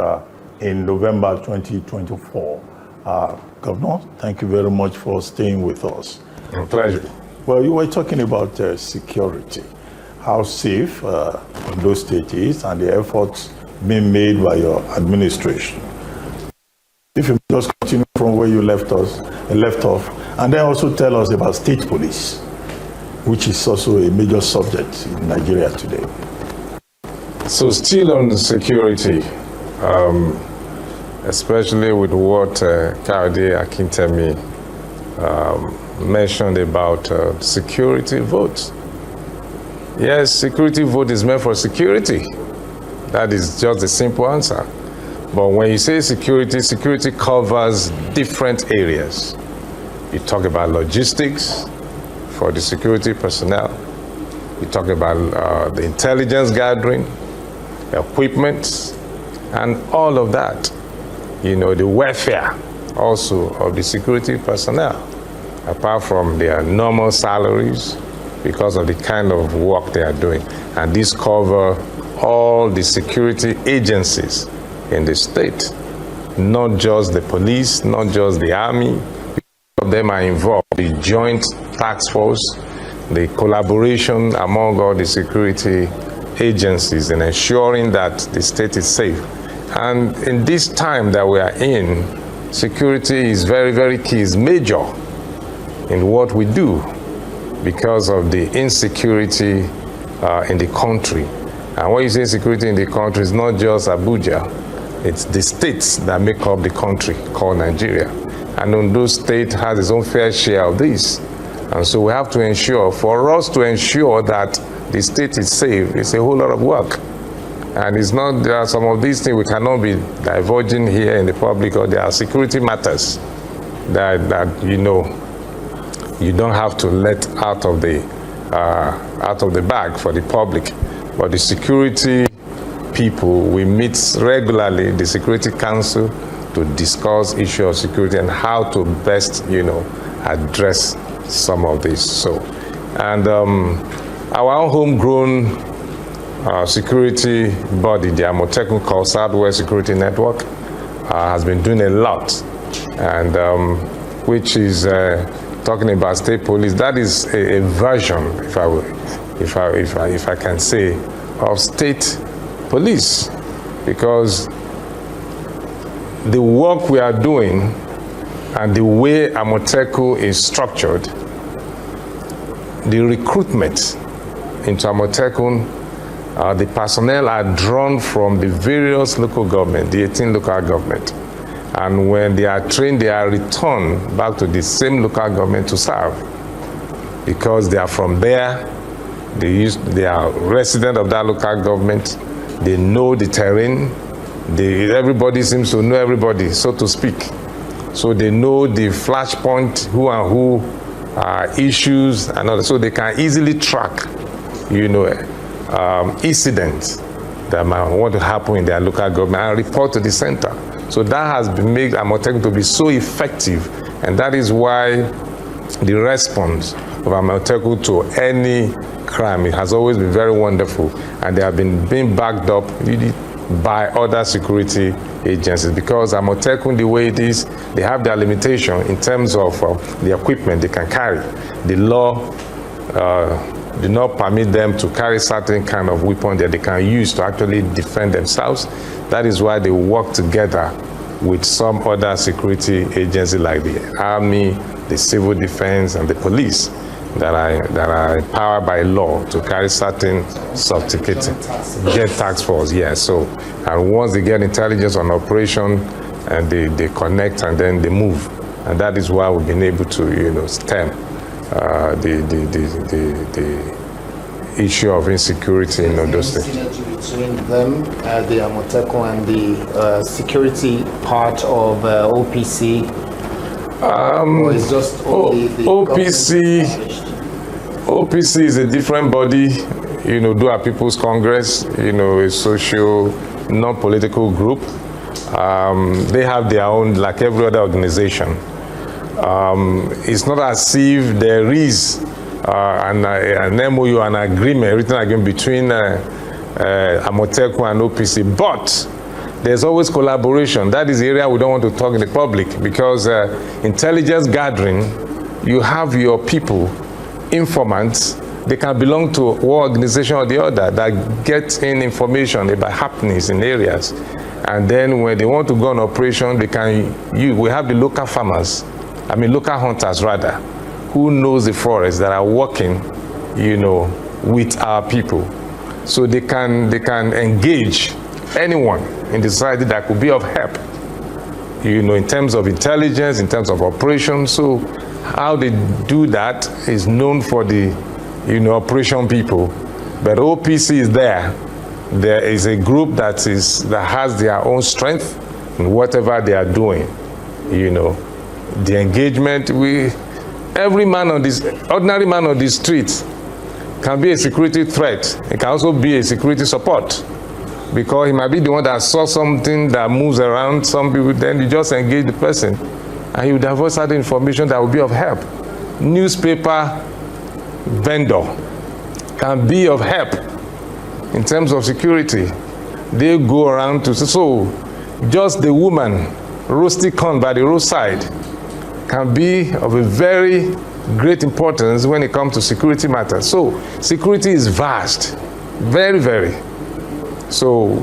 in November 2024, Governor, thank you very much for staying with us. My pleasure. Well, you were talking about security, how safe Ondo State is, and the efforts being made by your administration. If you just continue from where you left off, and then also tell us about state police, which is also a major subject in Nigeria today. So still on security, especially with what Kayode Akintemi mentioned about security votes. Yes, security vote is meant for security. That is just a simple answer. But when you say security, security covers different areas. You talk about logistics for the security personnel. You talk about the intelligence gathering, equipment, and all of that. You know, the welfare also of the security personnel, apart from their normal salaries, because of the kind of work they are doing. And these cover all the security agencies in the state, not just the police, not just the army. All of them are involved. The joint task force, the collaboration among all the security agencies in ensuring that the state is safe. And in this time that we are in, security is very, very key, is major in what we do because of the insecurity in the country. And when you say security in the country, it's not just Abuja, it's the states that make up the country called Nigeria. and Ondo State has its own fair share of this. And so we have to ensure, for us to ensure that the state is safe, it's a whole lot of work. And it's not, there are some of these things we cannot be divulging here in the public, or there are security matters that you know, you don't have to let out of the bag for the public. But the security people, we meet regularly, the Security Council, to discuss issues of security and how to best, you know, address some of this. So, and our own homegrown security body, the Amotekun called Southwest Security Network, has been doing a lot, and which is talking about state police. That is a version, if I can say, of state police, because the work we are doing and the way Amotekun is structured, the recruitment into Amotekun, the personnel are drawn from the various local government, the 18 local government. And when they are trained, they are returned back to the same local government to serve, because they are from there, they are resident of that local government, they know the terrain, everybody seems to know everybody, so to speak. So they know the flashpoint, who and who issues, and all, so they can easily track, you know, incidents that might want to happen in their local government and report to the center. So that has been made Amotekun to be so effective, and that is why the response of Amotekun to any crime, it has always been very wonderful, and they have been being backed up by other security agencies, because Amotekun, the way it is, they have their limitation in terms of the equipment they can carry. The law do not permit them to carry certain kind of weapon that they can use to actually defend themselves. That is why they work together with some other security agencies like the Army, the Civil Defense, and the police that are empowered by law to carry certain sophisticated Joint Task Force. Yeah. So, and once they get intelligence on operation, and they connect, and then they move, and that is why we've been able to, you know, stem the issue of insecurity in Ondo State. Synergy between them, the Amotekun, and the security part of OPC, or is just only the OPC is a different body, you know, do our People's Congress, you know, a social, non-political group. They have their own, like every other organization. It's not as if there is an MOU, an agreement, written agreement between Amotekun and OPC, but there's always collaboration. That is the area we don't want to talk in the public, because intelligence gathering, you have your people, informants, they can belong to one organization or the other that get in information about happenings in areas. And then when they want to go on operation, we have the local farmers, local hunters rather, who knows the forest, that are working, you know, with our people. So they can engage anyone in the society that could be of help, you know, in terms of intelligence, in terms of operations. So how they do that is known for the, you know, operation people. But OPC is there. There is a group that has their own strength in whatever they are doing. You know, the engagement, every man on this, ordinary man on the street can be a security threat. It can also be a security support, because he might be the one that saw something that moves around some people, then you just engage the person, and he would have certain information that would be of help. Newspaper vendor can be of help in terms of security. They go around to, so just the woman roasting corn by the roadside can be of a very great importance when it comes to security matters. So security is vast, very, very. So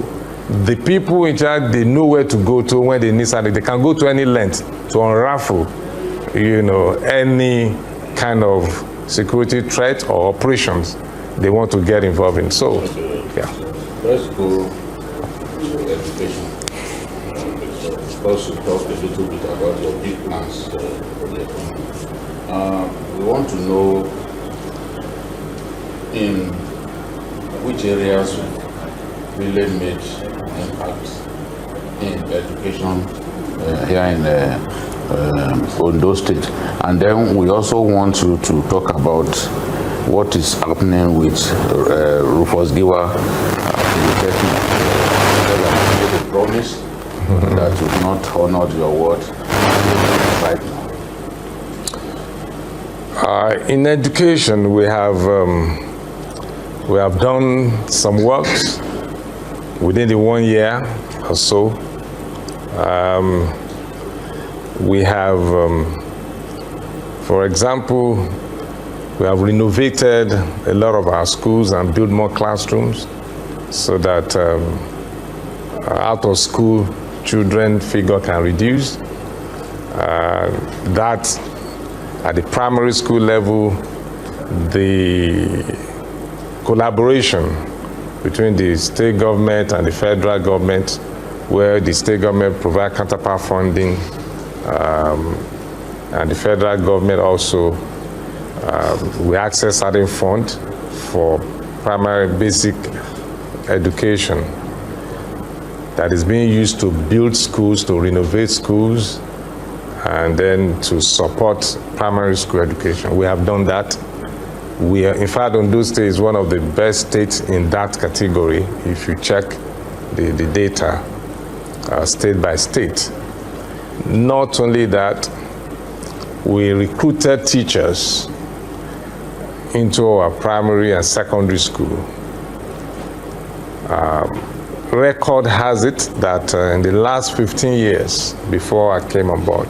the people in charge, they know where to go to when they need something. They can go to any length to unravel, you know, any kind of security threat or operations they want to get involved in. So, yeah. Let's go to education. also talk a little bit about your big plans for the economy. We want to know in which areas really made impact in education here in Ondo State. And then we also want you to talk about what is happening with Rufus Giwa. You made a promise that you've not honored your word right now. In education, we have done some works within the 1 year or so. We have, for example, we have renovated a lot of our schools and built more classrooms so that out of school children figure can reduce. That at the primary school level, the collaboration between the state government and the federal government, where the state government provide counterpart funding, and the federal government also we access certain fund for primary basic education that is being used to build schools, to renovate schools, and then to support primary school education. We have done that. We are, in fact, Ondo State is one of the best states in that category if you check the data state by state. Not only that, we recruited teachers into our primary and secondary school. Record has it that in the last 15 years before I came on board,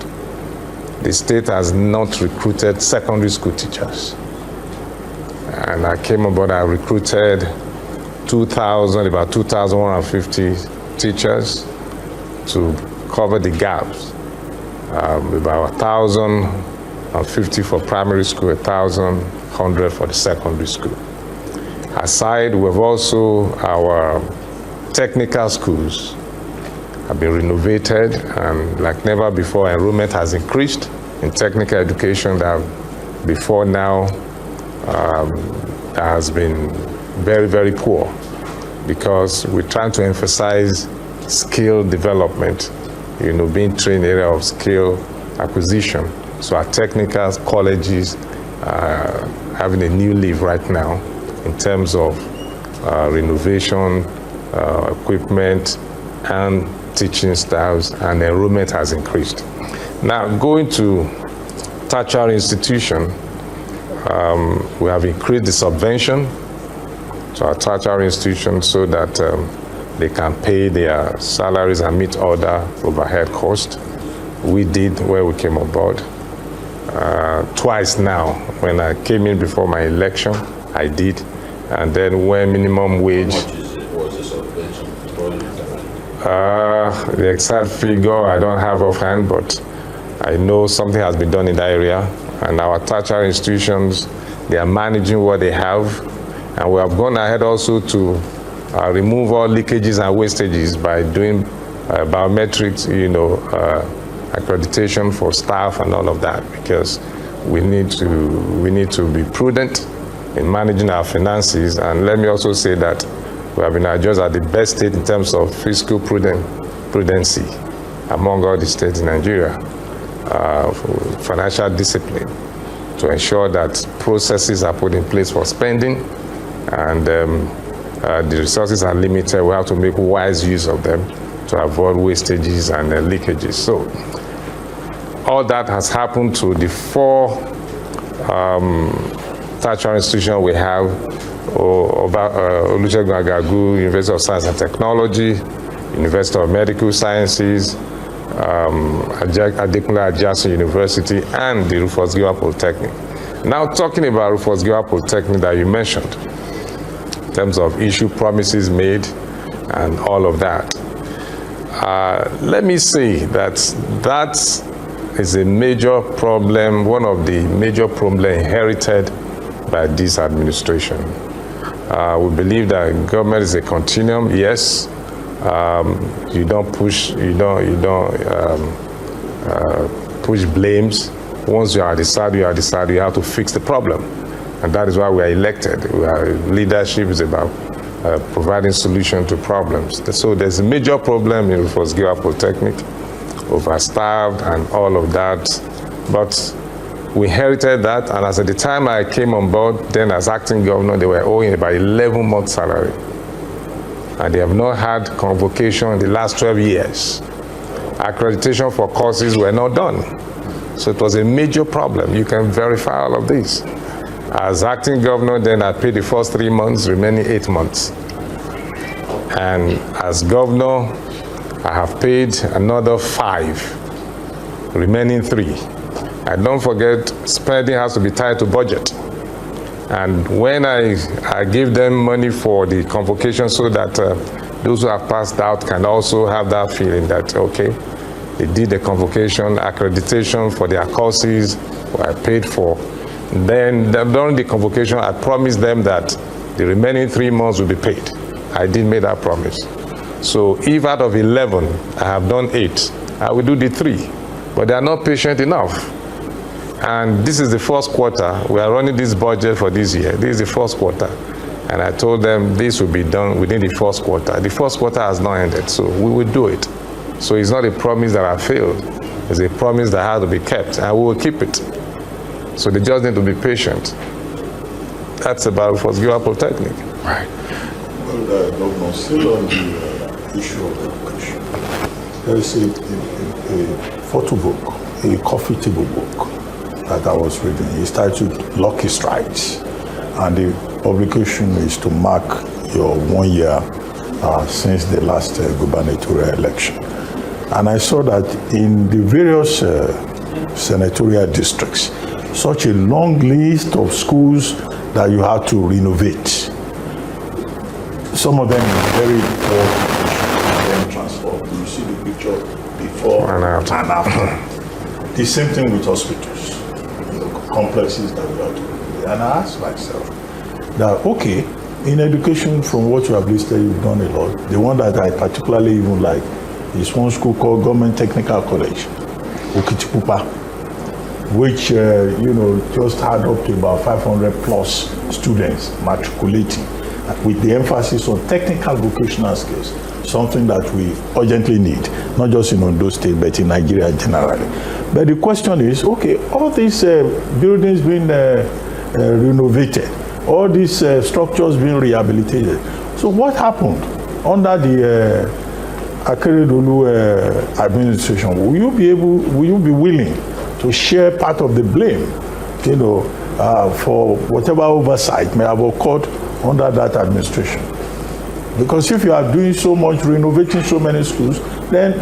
the state has not recruited secondary school teachers. And I came on board, I recruited about 2,150 teachers to cover the gaps. About 1,050 for primary school, 1,100 for the secondary school. Aside, we've also, our technical schools have been renovated, and like never before, enrollment has increased in technical education that before now has been very, very poor, because we're trying to emphasize skill development, being trained in the area of skill acquisition. So our technical colleges are having a new leaf right now in terms of renovation, equipment, and teaching styles, and enrollment has increased. Now, going to tertiary institution, we have increased the subvention to our tertiary institutions so that they can pay their salaries and meet other overhead costs. We did where we came on board. Twice now, when I came in before my election, I did. And then when minimum wage... How much was the subvention? The exact figure I don't have offhand, but I know something has been done in that area. And our tertiary institutions, they are managing what they have. And we have gone ahead also to remove all leakages and wastages by doing biometrics, accreditation for staff and all of that, because we need to be prudent in managing our finances. And let me also say that we have been adjudged as the best state in terms of fiscal prudency among all the states in Nigeria, financial discipline, to ensure that processes are put in place for spending, and the resources are limited. We have to make wise use of them to avoid wastages and leakages. So all that has happened to the 4 tertiary institutions we have: Olusegun Agagu, University of Science and Technology, University of Medical Sciences, Adekunle Ajasin University, and the Rufus Giwa Polytechnic. Now, talking about Rufus Giwa Polytechnic that you mentioned, in terms of issue promises made and all of that, let me say that is a major problem, one of the major problems inherited by this administration. We believe that government is a continuum, yes, You don't push blames. Once you are decided, you have to fix the problem. And that is why we are elected. Leadership is about providing solutions to problems. So there's a major problem in Rufus-Giwa Polytechnic, overstaffed and all of that. But we inherited that, and as at the time I came on board, then as acting governor, they were owing about 11 months' salary. And they have not had convocation in the last 12 years. Accreditation for courses were not done. So it was a major problem. You can verify all of this. As acting governor, then I paid the first 3 months, remaining 8 months. And as governor, I have paid another 5, remaining 3. And don't forget, spending has to be tied to budget. And when I give them money for the convocation so that those who have passed out can also have that feeling that, okay, they did the convocation, accreditation for their courses, were paid for. Then during the convocation, I promised them that the remaining 3 months will be paid. I did make that promise. So if out of 11, I have done 8, I will do the 3. But they are not patient enough. And this is the first quarter. We are running this budget for this year. This is the first quarter. And I told them this will be done within the first quarter. The first quarter has not ended, so we will do it. So it's not a promise that I failed. It's a promise that has to be kept, and we will keep it. So they just need to be patient. That's about Rufus-Giwa Polytechnic. Right. Well, Governor, still on the issue of education, there is a photo book, a coffee table book that I was reading. It's titled Lucky Strikes, and the publication is to mark your 1 year since the last gubernatorial election. And I saw that in the various senatorial districts, such a long list of schools that you had to renovate. Some of them in very poor condition, then transformed. You see the picture before and after. The same thing with hospitals, complexes that we have to renovate. And I asked myself that, okay, in education, from what you have listed, you've done a lot. The one that I particularly even like is one school called Government Technical College, Okitipupa, which just had up to about 500 plus students matriculating, with the emphasis on technical vocational skills, something that we urgently need, not just in Ondo State, but in Nigeria generally. But the question is, okay, all these buildings being renovated, all these structures being rehabilitated. So what happened under the Akure administration? Will you be willing to share part of the blame, for whatever oversight may have occurred under that administration? Because if you are doing so much, renovating so many schools, then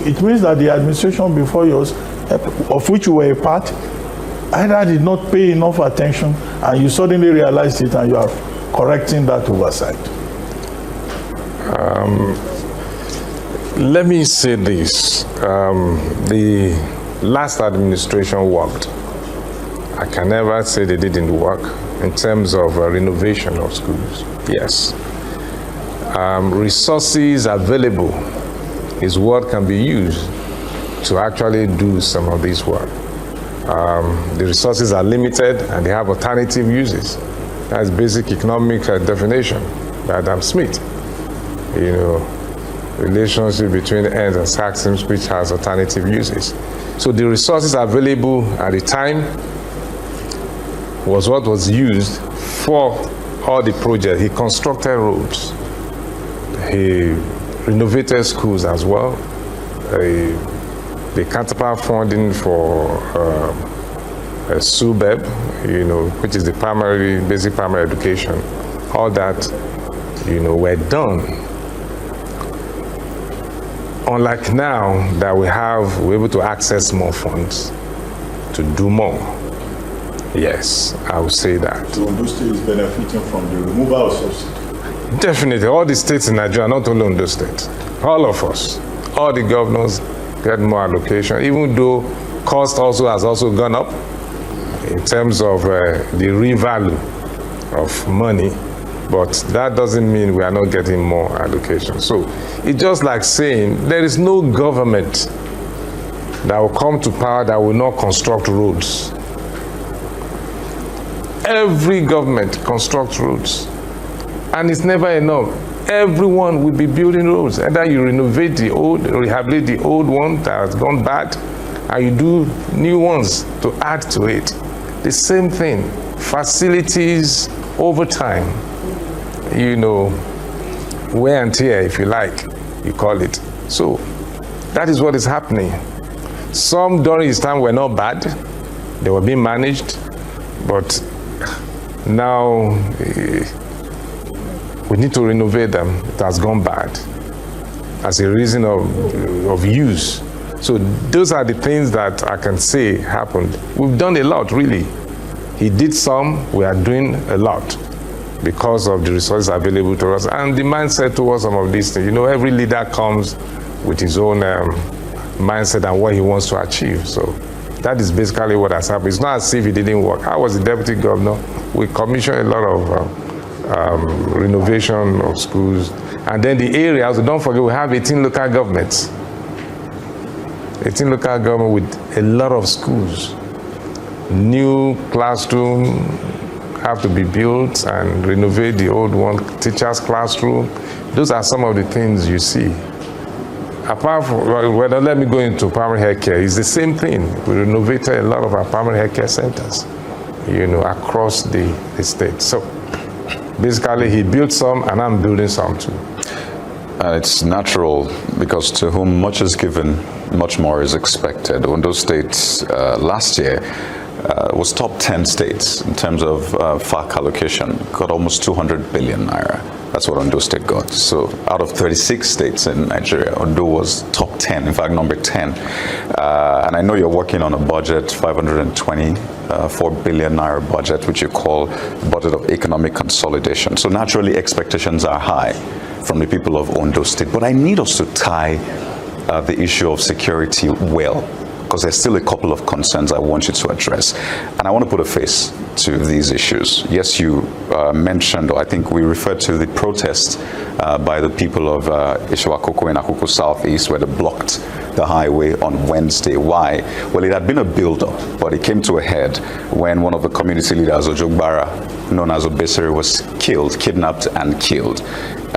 it means that the administration before yours, of which you were a part, either did not pay enough attention and you suddenly realized it and you are correcting that oversight. Let me say this. The last administration worked. I can never say they didn't work in terms of renovation of schools. Yes. Resources available is what can be used to actually do some of this work. The resources are limited and they have alternative uses. That's basic economic definition by Adam Smith. Relationship between ends and axioms, which has alternative uses. So the resources available at the time was what was used for all the projects. He constructed roads. He renovated schools as well. The counterpart funding for SUBEB, which is the basic primary education, all that, were done. Unlike now that we're able to access more funds to do more. Yes, I would say that. So Ondo State is benefiting from the removal of subsidy? Definitely. All the states in Nigeria, not only Ondo State, all of us, all the governors get more allocation, even though cost has also gone up in terms of the revalue of money. But that doesn't mean we are not getting more allocation. So it's just like saying there is no government that will come to power that will not construct roads. Every government constructs roads, and it's never enough. Everyone will be building roads. Either you renovate the old, rehabilitate the old one that has gone bad, and you do new ones to add to it. The same thing, facilities over time, wear and tear, if you like, you call it. So that is what is happening. Some during his time were not bad, they were being managed, but now we need to renovate them. It has gone bad as a reason of use. So those are the things that I can say happened. We've done a lot, really. He did some, we are doing a lot because of the resources available to us and the mindset towards some of these things. Every leader comes with his own mindset and what he wants to achieve. So that is basically what has happened. It's not as if it didn't work. I was the deputy governor. We commissioned a lot of renovation of schools. And then the areas, don't forget, we have 18 local governments. 18 local government with a lot of schools. New classroom have to be built and renovate the old one, teachers' classroom. Those are some of the things you see. Apart from, well, let me go into primary health care. It's the same thing. We renovated a lot of our primary health care centers, across the state. So basically, he built some, and I'm building some too. It's natural, because to whom much is given, much more is expected. Ondo State last year was top 10 states in terms of FAC allocation, got almost 200 billion naira. That's what Ondo State got. So out of 36 states in Nigeria, Ondo was top 10, in fact, number 10. And I know you're working on a budget, 524 billion naira budget, which you call budget of economic consolidation. So naturally, expectations are high from the people of Ondo State. But I need us to tie the issue of security well, because there's still a couple of concerns I want you to address. And I want to put a face to these issues. Yes, you mentioned, or I think we referred to the protest by the people of Ishiwakoko and Akoko Southeast, where they blocked the highway on Wednesday. Why? Well, it had been a build-up, but it came to a head when one of the community leaders, Ojogbara, known as Obesere, was kidnapped and killed.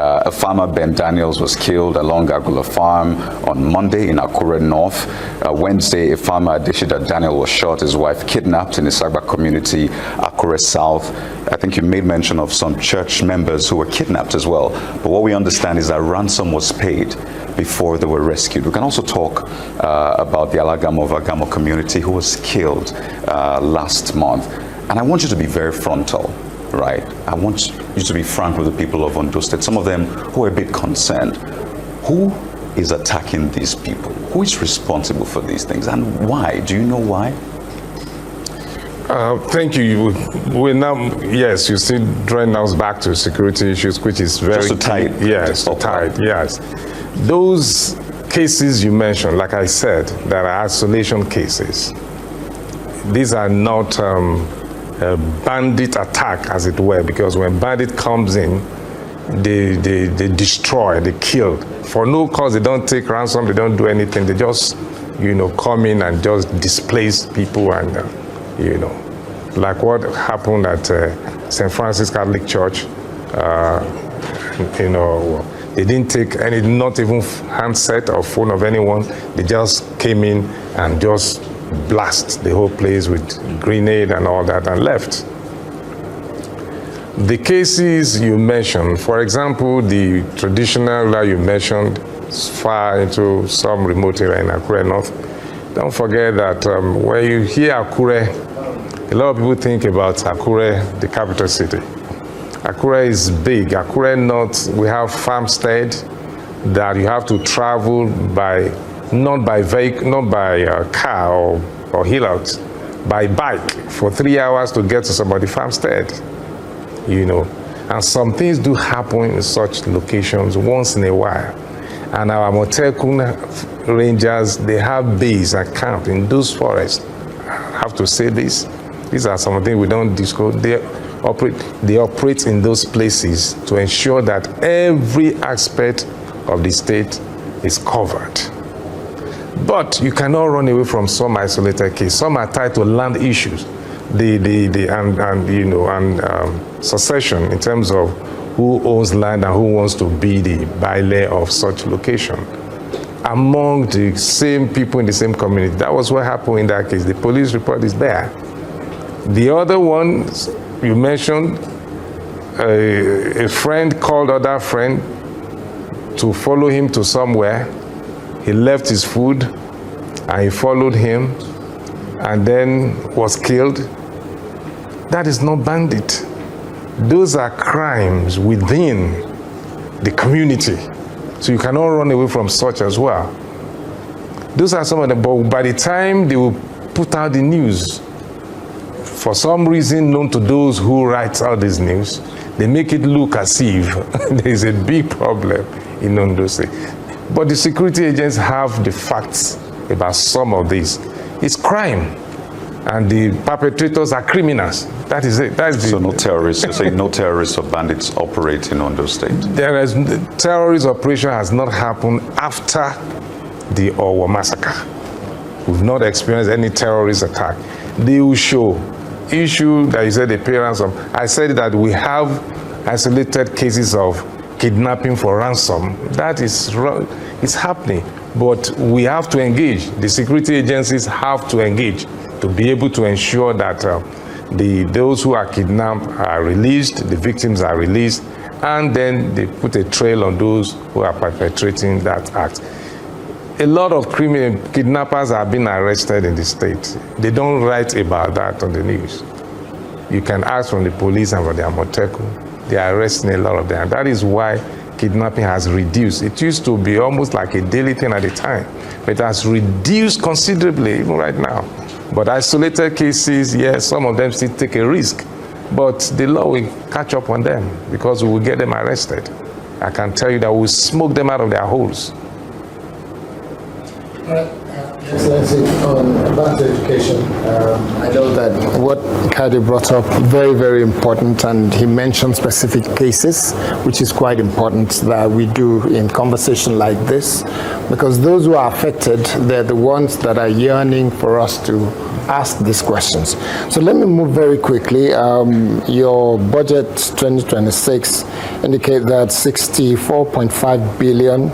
A farmer, Ben Daniels, was killed along Agula Farm on Monday in Akure North. Wednesday, a farmer, Adeshida Daniel, was shot, his wife kidnapped in the Alagbaka community, Akure South. I think you made mention of some church members who were kidnapped as well. But what we understand is that ransom was paid before they were rescued. We can also talk about the Alagamo community who was killed last month. And I want you to be very frontal. Right. I want you to be frank with the people of Ondo State, some of them who are a bit concerned. Who is attacking these people? Who is responsible for these things, and why? Do you know why? Thank you. We now, yes, you see, drawing us back to security issues, which is very... Just to tie it. Yes, to tie it, yes. Those cases you mentioned, like I said, that are isolation cases. These are not... a bandit attack, as it were, because when bandit comes in, they destroy, they kill. For no cause, they don't take ransom, they don't do anything. They just, come in and just displace people and, like what happened at St. Francis Catholic Church. They didn't take any, not even handset or phone of anyone. They just came in and just blast the whole place with grenade and all that and left. The cases you mentioned, for example, the traditional that you mentioned far into some remote area in Akure North, don't forget that when you hear Akure, a lot of people think about Akure, the capital city. Akure is big. Akure North, we have farmstead that you have to travel by not by vehicle, not by car or hill-out, by bike for 3 hours to get to somebody farmstead, And some things do happen in such locations once in a while. And our Motekun Rangers, they have base and camp in those forests. I have to say this. These are some things we don't disclose. they operate in those places to ensure that every aspect of the state is covered. But you cannot run away from some isolated case. Some are tied to land issues, succession in terms of who owns land and who wants to be the baile of such location among the same people in the same community. That was what happened in that case. The police report is there. The other one you mentioned, a friend called other friend to follow him to somewhere. He left his food and he followed him and then was killed. That is not bandit. Those are crimes within the community. So you cannot run away from such as well. Those are some of them, but by the time they will put out the news, for some reason known to those who write out this news, they make it look as if there is a big problem in Ondo State. But the security agents have the facts about some of this. It's crime, and the perpetrators are criminals. That is it. So no terrorists, you say no terrorists or bandits operate in Ondo State? Terrorist operation has not happened after the Owo massacre. We've not experienced any terrorist attack. They will show issue that you said the parents of. I said that we have isolated cases of kidnapping for ransom. That is wrong. It's happening, but we have to engage. The security agencies have to engage to be able to ensure that those who are kidnapped are released, the victims are released, and then they put a trail on those who are perpetrating that act. A lot of kidnappers are being arrested in the state. They don't write about that on the news. You can ask from the police and from the Amoteku. They are arresting a lot of them. And that is why kidnapping has reduced. It used to be almost like a daily thing at the time, but it has reduced considerably even right now. But isolated cases, yes, some of them still take a risk, but the law will catch up on them because we will get them arrested. I can tell you that we'll smoke them out of their holes. Excellency, about education, I know that what Kadi brought up, very, very important, and he mentioned specific cases, which is quite important that we do in conversation like this, because those who are affected, they're the ones that are yearning for us to ask these questions. So let me move very quickly. Your budget 2026 indicate that 64.5 billion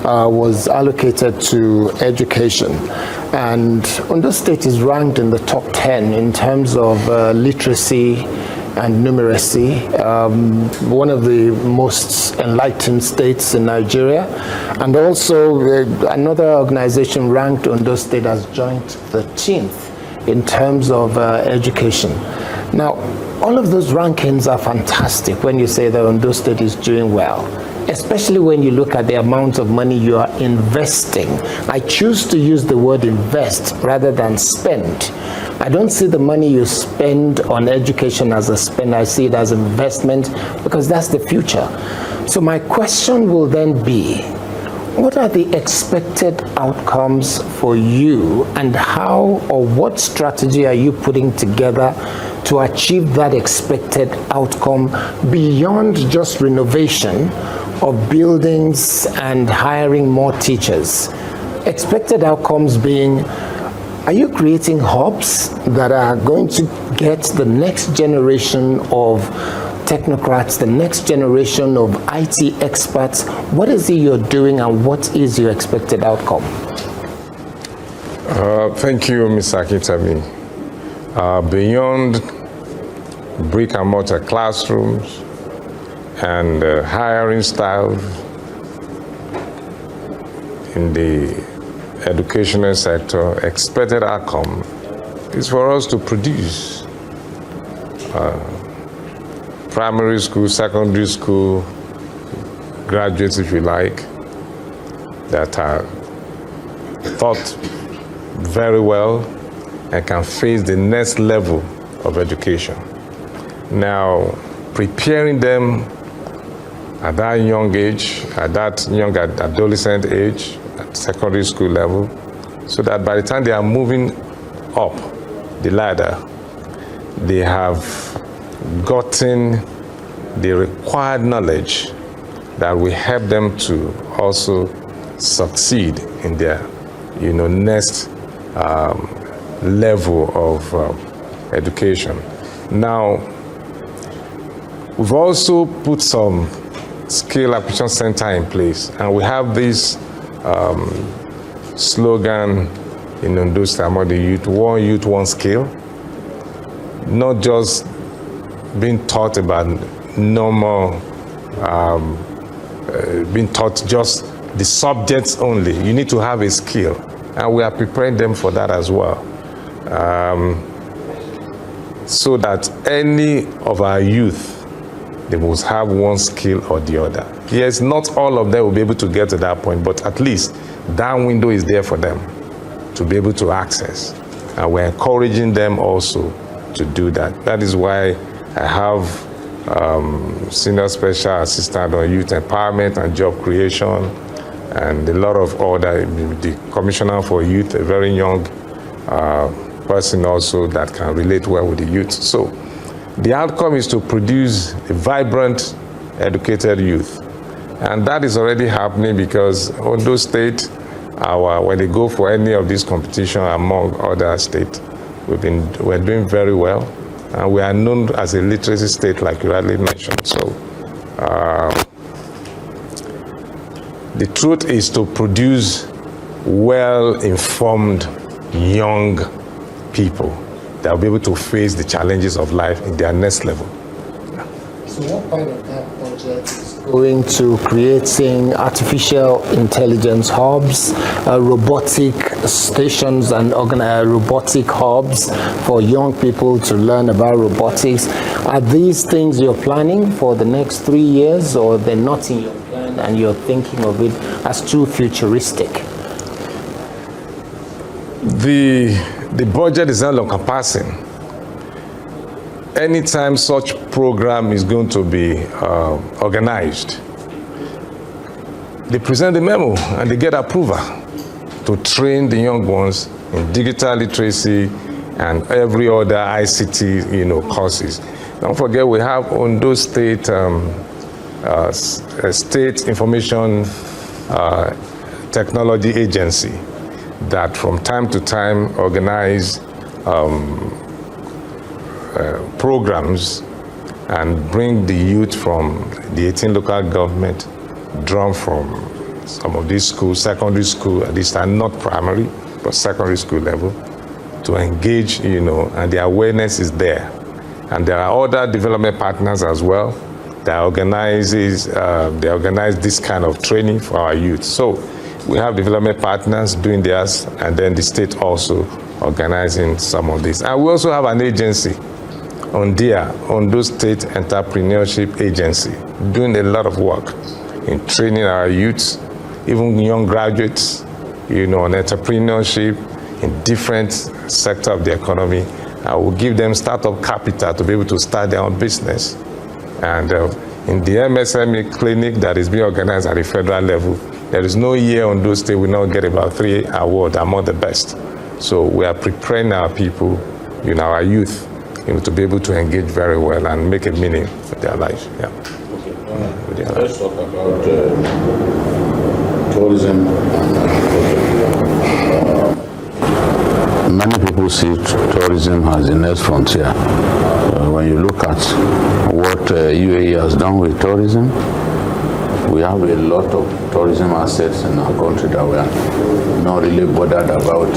was allocated to education, and Ondo State is ranked in the top 10 in terms of literacy and numeracy, one of the most enlightened states in Nigeria, and also another organization ranked Ondo State as joint 13th in terms of education. Now, all of those rankings are fantastic when you say that Ondo State is doing well, especially when you look at the amount of money you are investing. I choose to use the word invest rather than spend. I don't see the money you spend on education as a spend. I see it as investment because that's the future. So my question will then be, what are the expected outcomes for you, and how or what strategy are you putting together to achieve that expected outcome beyond just renovation of buildings and hiring more teachers? Expected outcomes being, are you creating hubs that are going to get the next generation of technocrats, the next generation of IT experts? What is it you're doing, and what is your expected outcome? Thank you, Mr. Akitami. Beyond brick and mortar classrooms and hiring staff in the educational sector, expected outcome is for us to produce primary school, secondary school graduates, if you like, that are taught very well and can face the next level of education. Now, preparing them at that young age, at that young adolescent age, at secondary school level, so that by the time they are moving up the ladder, they have gotten the required knowledge that will help them to also succeed in their, next level of education. Now, we've also put some skill acquisition center in place, and we have this slogan in Ondo State among the youth, one youth, one skill. Not just being taught about normal, being taught just the subjects only. You need to have a skill, and we are preparing them for that as well. So that any of our youth, they must have one skill or the other. Yes, not all of them will be able to get to that point, but at least that window is there for them to be able to access. And we're encouraging them also to do that. That is why I have Senior Special Assistant on Youth Empowerment and Job Creation, and a lot of other, the Commissioner for Youth, a very young person also that can relate well with the youth. So the outcome is to produce a vibrant, educated youth. And that is already happening because Ondo State, when they go for any of these competitions among other states, we're doing very well. And we are known as a literacy state, like you rightly mentioned. So the truth is to produce well-informed young people that will be able to face the challenges of life in their next level. So what part of that budget is going to creating artificial intelligence hubs, robotic stations and robotic hubs for young people to learn about robotics? Are these things you're planning for the next 3 years, or they're not in your plan and you're thinking of it as too futuristic? The budget is not encompassing. Anytime such program is going to be organized, they present the memo and they get approval to train the young ones in digital literacy and every other ICT, courses. Don't forget, we have Ondo State State Information Technology Agency that from time to time organize programs and bring the youth from the 18 local government, drawn from some of these schools, secondary school, at least not primary, but secondary school level, to engage, and the awareness is there. And there are other development partners as well that organize this kind of training for our youth. So we have development partners doing theirs, and then the state also organizing some of this. And we also have an agency, Ondo State Entrepreneurship Agency, doing a lot of work in training our youths, even young graduates, on entrepreneurship in different sectors of the economy. I will give them startup capital to be able to start their own business. And in the MSME clinic that is being organized at the federal level, there is no year Ondo State will not get about 3 awards among the best. So we are preparing our people, our youth, to be able to engage very well and make a meaning with their life. Yeah. Okay. Let's talk about tourism. Many people see tourism as the next frontier. When you look at what UAE has done with tourism, we have a lot of tourism assets in our country that we are not really bothered about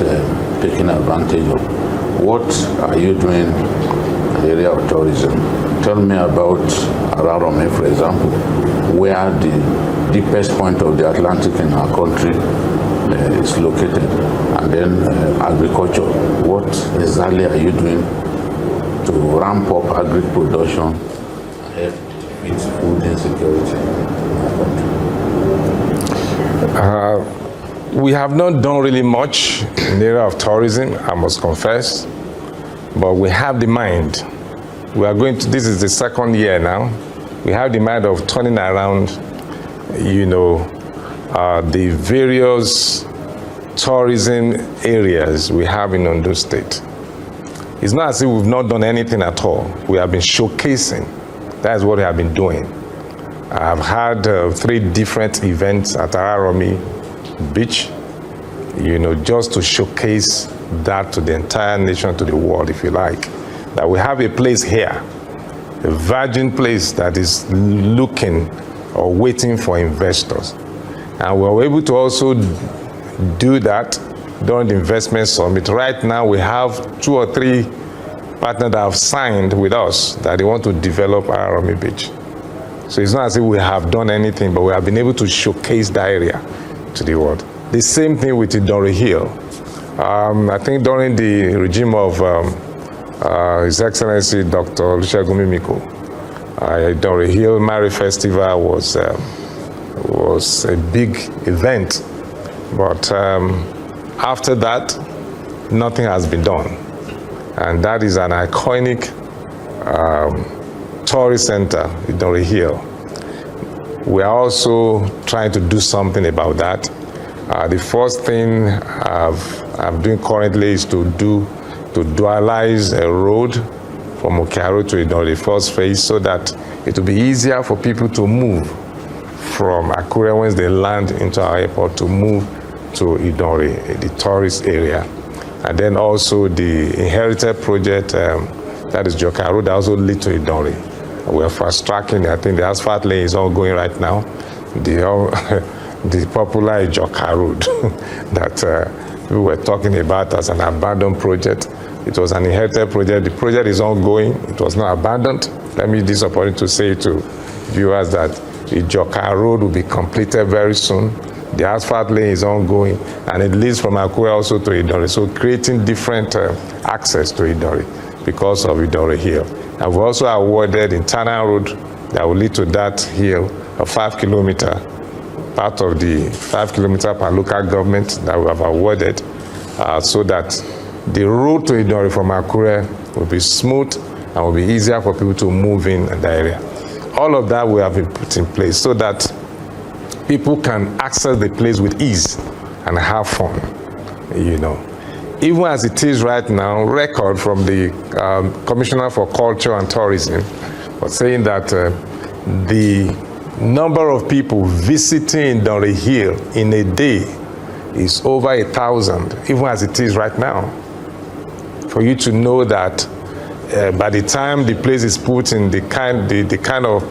taking advantage of. What are you doing in the area of tourism? Tell me about Ararome, for example, where the deepest point of the Atlantic in our country is located, and then agriculture. What exactly are you doing to ramp up agri production and help defeat food insecurity in our country? We have not done really much in the area of tourism, I must confess, but we have the mind. We are going to, this is the second year now, we have the mind of turning around, the various tourism areas we have in Ondo State. It's not as if we've not done anything at all. We have been showcasing. That's what we have been doing. I've had 3 different events at Araromi Beach, just to showcase that to the entire nation, to the world, if you like. That we have a place here, a virgin place that is looking or waiting for investors. And we were able to also do that during the investment summit. Right now, we have 2 or 3 partners that have signed with us that they want to develop Araromi Beach. So it's not as if we have done anything, but we have been able to showcase the area to the world. The same thing with Idori Hill. I think during the regime of His Excellency Dr. Olusegun Mimiko, Idori Hill Mari Festival was a big event. But after that, nothing has been done. And that is an iconic tourist center, Idori Hill. We are also trying to do something about that. The first thing I'm doing currently is to dualize a road from Okearo to Idori, the first phase, so that it will be easier for people to move from Akure once they land into our airport to move to Idori, the tourist area. And then also the inherited project, that is Joka Road, that also lead to Idori. We're fast tracking. I think the asphalt lane is ongoing right now. The popular Joka Road that we were talking about as an abandoned project. It was an inherited project. The project is ongoing. It was not abandoned. Let me use this opportunity to say to viewers that the Joka Road will be completed very soon. The asphalt lane is ongoing, and it leads from Akure also to Idori. So creating different access to Idori because of Idori Hill. And we also awarded internal road that will lead to that hill, a 5-kilometer, part of the 5-kilometer per local government that we have awarded, so that the road to Idori from Akure will be smooth and will be easier for people to move in the area. All of that we have been put in place so that people can access the place with ease and have fun, Even as it is right now, record from the Commissioner for Culture and Tourism was saying that the number of people visiting Idori Hill in a day is over 1,000, even as it is right now. For you to know that by the time the place is put in the kind of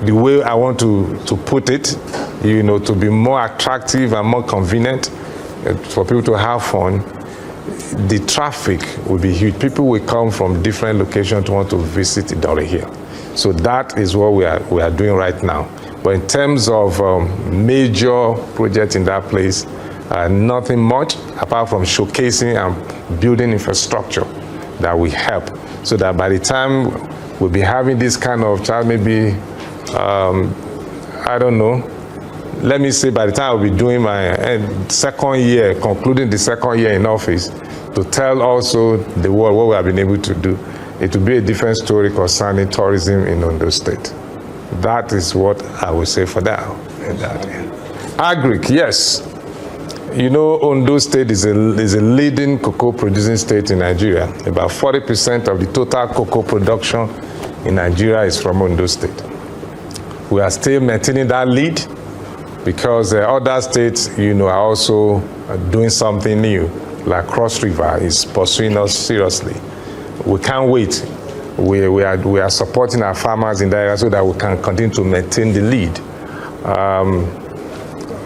the way I want to put it, to be more attractive and more convenient for people to have fun, the traffic will be huge. People will come from different locations to want to visit Idori Hill. So that is what we are doing right now. But in terms of major projects in that place, nothing much apart from showcasing and building infrastructure that will help, so that by the time we'll be having this kind of child, maybe, I don't know, let me say by the time I'll be doing my second year, concluding the second year in office, to tell also the world what we have been able to do. It will be a different story concerning tourism in Ondo State. That is what I will say for now. Agric, yes. Ondo State is a leading cocoa producing state in Nigeria. About 40% of the total cocoa production in Nigeria is from Ondo State. We are still maintaining that lead because other states, are also doing something new. Like Cross River is pursuing us seriously. We can't wait. We are supporting our farmers in that area so that we can continue to maintain the lead.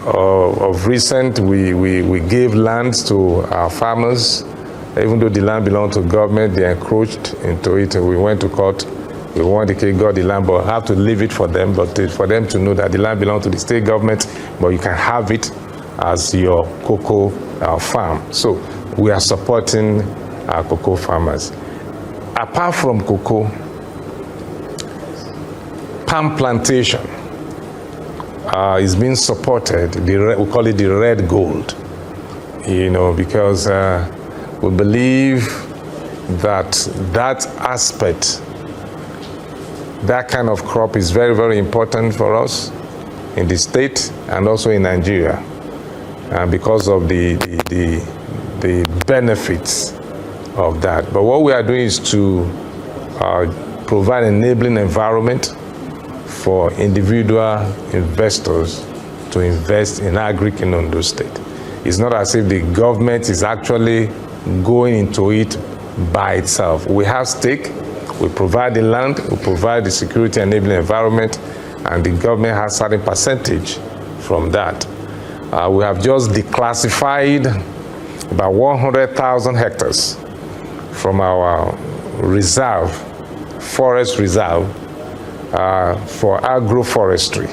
Of recent, we gave lands to our farmers. Even though the land belonged to government, they encroached into it, and we went to court. We wanted to get the land, but have to leave it for them. But for them to know that the land belongs to the state government, but you can have it as your cocoa farm. So we are supporting our cocoa farmers. Apart from cocoa, palm plantation is being supported. We call it the red gold, because we believe that aspect, that kind of crop is very, very important for us in the state and also in Nigeria, because of the the benefits of that. But what we are doing is to provide an enabling environment for individual investors to invest in agric in Ondo State. It's not as if the government is actually going into it by itself. We have stake, we provide the land, we provide the security enabling environment, and the government has certain percentage from that. We have just declassified about 100,000 hectares from our reserve, forest reserve, for agroforestry.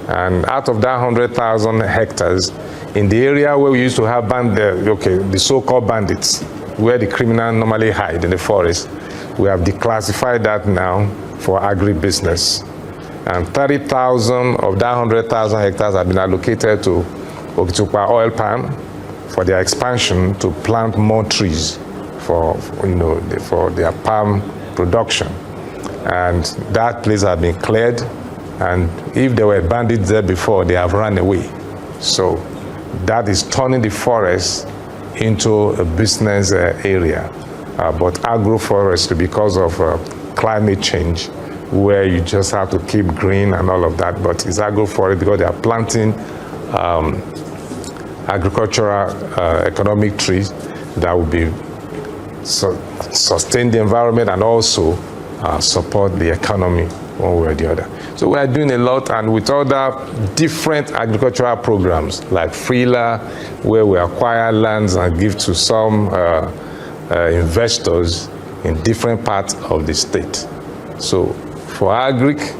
And out of that 100,000 hectares, in the area where we used to have the so-called bandits, where the criminals normally hide in the forest, we have declassified that now for agribusiness. And 30,000 of that 100,000 hectares have been allocated to Okitupa oil palm for their expansion to plant more trees for their palm production. And that place has been cleared. And if there were bandits there before, they have run away. So that is turning the forest into a business area. But agroforestry, because of climate change, where you just have to keep green and all of that, but it's agroforestry because they are planting agricultural economic trees that will be sustain the environment and also support the economy one way or the other. So we are doing a lot, and with other different agricultural programs like Freela, where we acquire lands and give to some investors in different parts of the state. So for agric,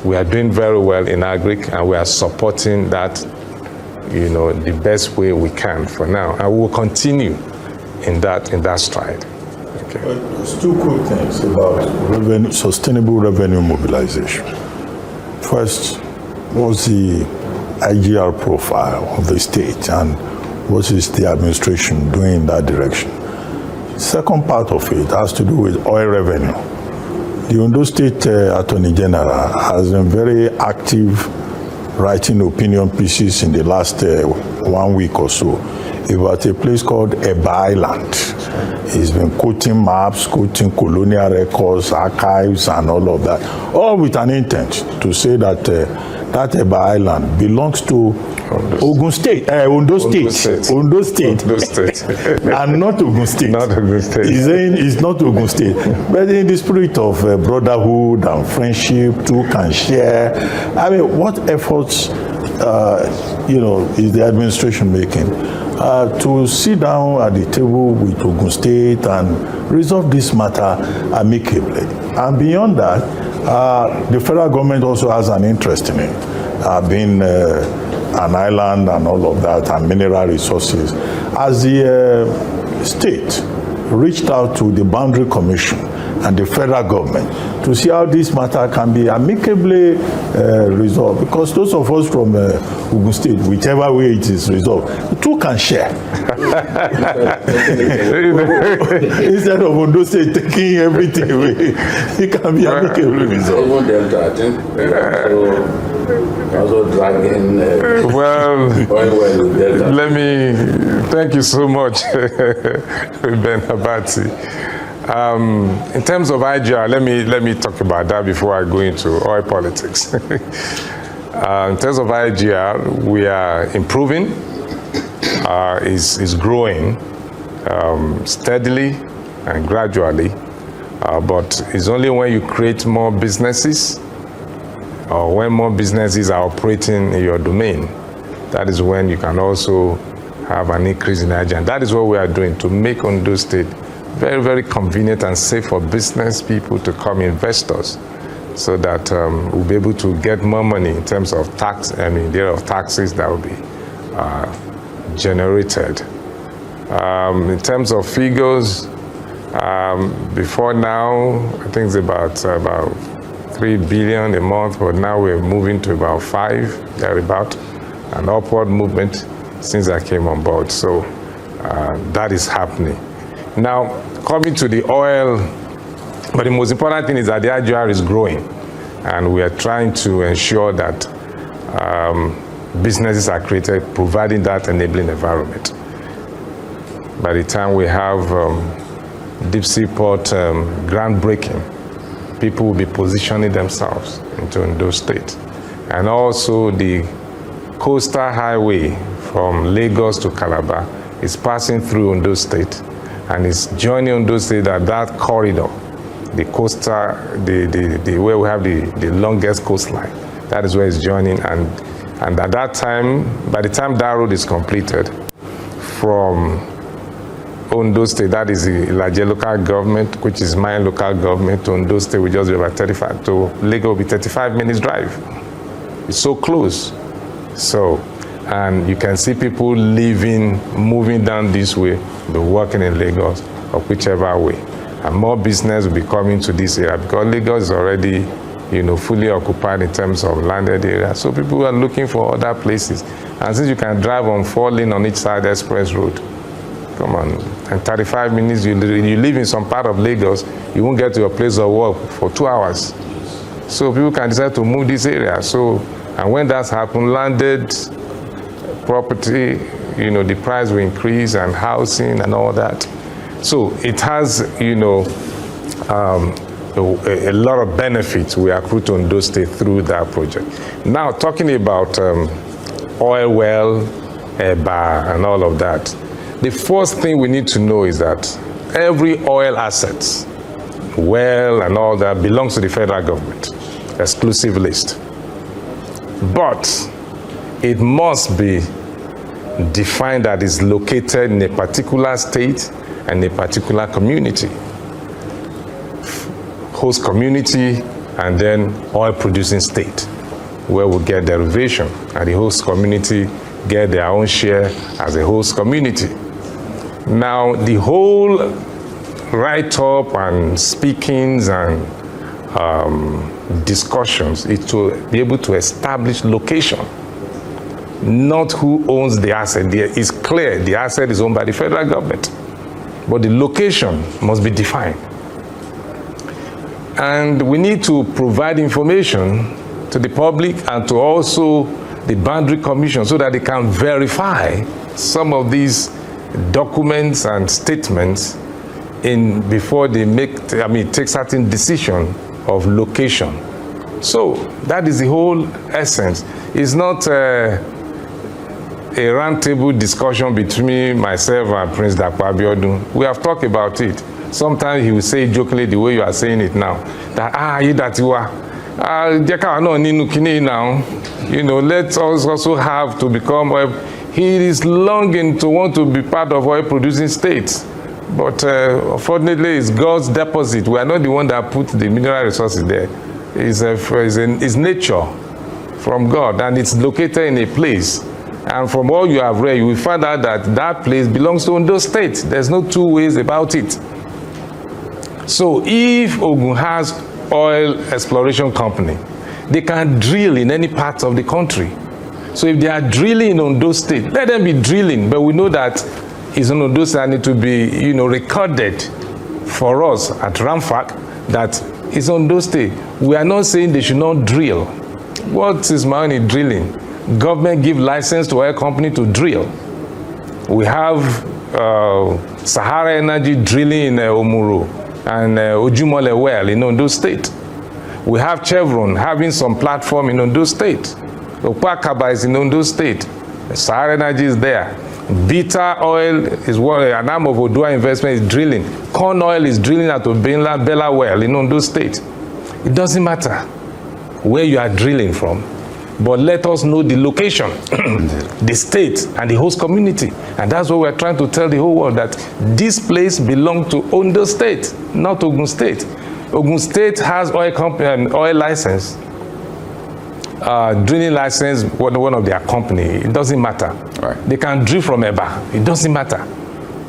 we are doing very well in agric, and we are supporting that, the best way we can for now, and we will continue in that stride. Okay. There's two quick things about sustainable revenue mobilization. First, what's the IGR profile of the state, and what is the administration doing in that direction? Second part of it has to do with oil revenue. The Ondo State Attorney General has been very active writing opinion pieces in the last 1 week or so about a place called Eba Island. He's been quoting maps, quoting colonial records, archives, and all of that, all with an intent to say that that Eba Island belongs to Ondo State, and not Ogun State. Not Ogun State. He's saying it's not Ogun State, but in the spirit of brotherhood and friendship, two can share. I mean, what efforts, is the administration making to sit down at the table with Ogun State and resolve this matter amicably? And beyond that, the federal government also has an interest in it, being an island and all of that, and mineral resources. As the state reached out to the Boundary Commission and the federal government to see how this matter can be amicably resolved, because those of us from Ogun State, whichever way it is resolved, the two can share. Instead of Ondo State taking everything away, it can be amicably resolved. Even Delta, I think, also dragging let me thank you so much, Ben Abati. In terms of IGR, let me talk about that before I go into oil politics. In terms of IGR, we are improving, is growing steadily and gradually, but it's only when you create more businesses or when more businesses are operating in your domain, that is when you can also have an increase in IGR. And that is what we are doing to make Ondo State very, very convenient and safe for business people to come investors, so that we'll be able to get more money in terms of tax, the area of taxes that will be generated. In terms of figures, before now, I think it's about 3 billion a month, but now we're moving to about 5, thereabout, an upward movement since I came on board. So that is happening. Now, coming to the oil, but the most important thing is that the IGR is growing, and we are trying to ensure that businesses are created, providing that enabling environment. by the time we have deep sea port groundbreaking, people will be positioning themselves into Ondo State. And also the coastal highway from Lagos to Calabar is passing through Ondo State and is joining Ondo State at that corridor, the coastal, where we have the longest coastline. That is where it's joining, and at that time, by the time that road is completed, from Ondo State, that is the Ilaje local government, which is my local government, to Ondo State will just be about 35, to Lagos will be 35 minutes drive. It's so close. So, and you can see people moving down this way, be working in Lagos, or whichever way. And more business will be coming to this area because Lagos is already, fully occupied in terms of landed area. So people are looking for other places. And since you can drive on 4 lanes on each side of the express road, come on, and 35 minutes, you live in some part of Lagos, you won't get to your place of work for 2 hours. So people can decide to move this area. So, and when that's happened, landed property, the price will increase, and housing and all that. So it has, a lot of benefits we accrue to Ondo State through that project. Now, talking about oil well, EBA, and all of that, the first thing we need to know is that every oil asset, well, and all that belongs to the federal government, exclusive list. But it must be defined that it's located in a particular state and a particular community. Host community, and then oil producing state, where we get derivation, and the host community get their own share as a host community. Now, the whole write-up and speakings and discussions is to be able to establish location, not who owns the asset. It's clear the asset is owned by the federal government, but the location must be defined. And we need to provide information to the public and to also the Boundary Commission so that they can verify some of these documents and statements before they take certain decision of location. So that is the whole essence. It's not a roundtable discussion between myself and Prince Dapo Abiodun. We have talked about it. Sometimes he will say jokingly the way you are saying it now, that Aiyedatiwa, now, let us also have to become he is longing to want to be part of oil producing states. But unfortunately, it's God's deposit. We are not the one that put the mineral resources there. It's nature from God, and it's located in a place. And from all you have read, you will find out that that place belongs to Ondo State. There's no two ways about it. So if Ogun has oil exploration company, they can drill in any part of the country. So if they are drilling in Ondo State, let them be drilling, but we know that it's on Ondo State and it will be, recorded for us at Ramfak that it's Ondo State. We are not saying they should not drill. What is my only drilling? Government give license to oil company to drill. We have Sahara Energy drilling in Omuru and Ojumole well in Ondo State. We have Chevron having some platform in Ondo State. Opakaba is in Ondo State. Sahara Energy is there. Bitter oil is an arm of Odua Investment is drilling. Corn oil is drilling at Bella well in Ondo State. It doesn't matter where you are drilling from, but let us know the location, the state, and the host community. And that's what we're trying to tell the whole world, that this place belongs to Ondo State, not Ogun State. Ogun State has oil company, oil license, drilling license, one of their company. It doesn't matter. Right. They can drill from EBA. It doesn't matter.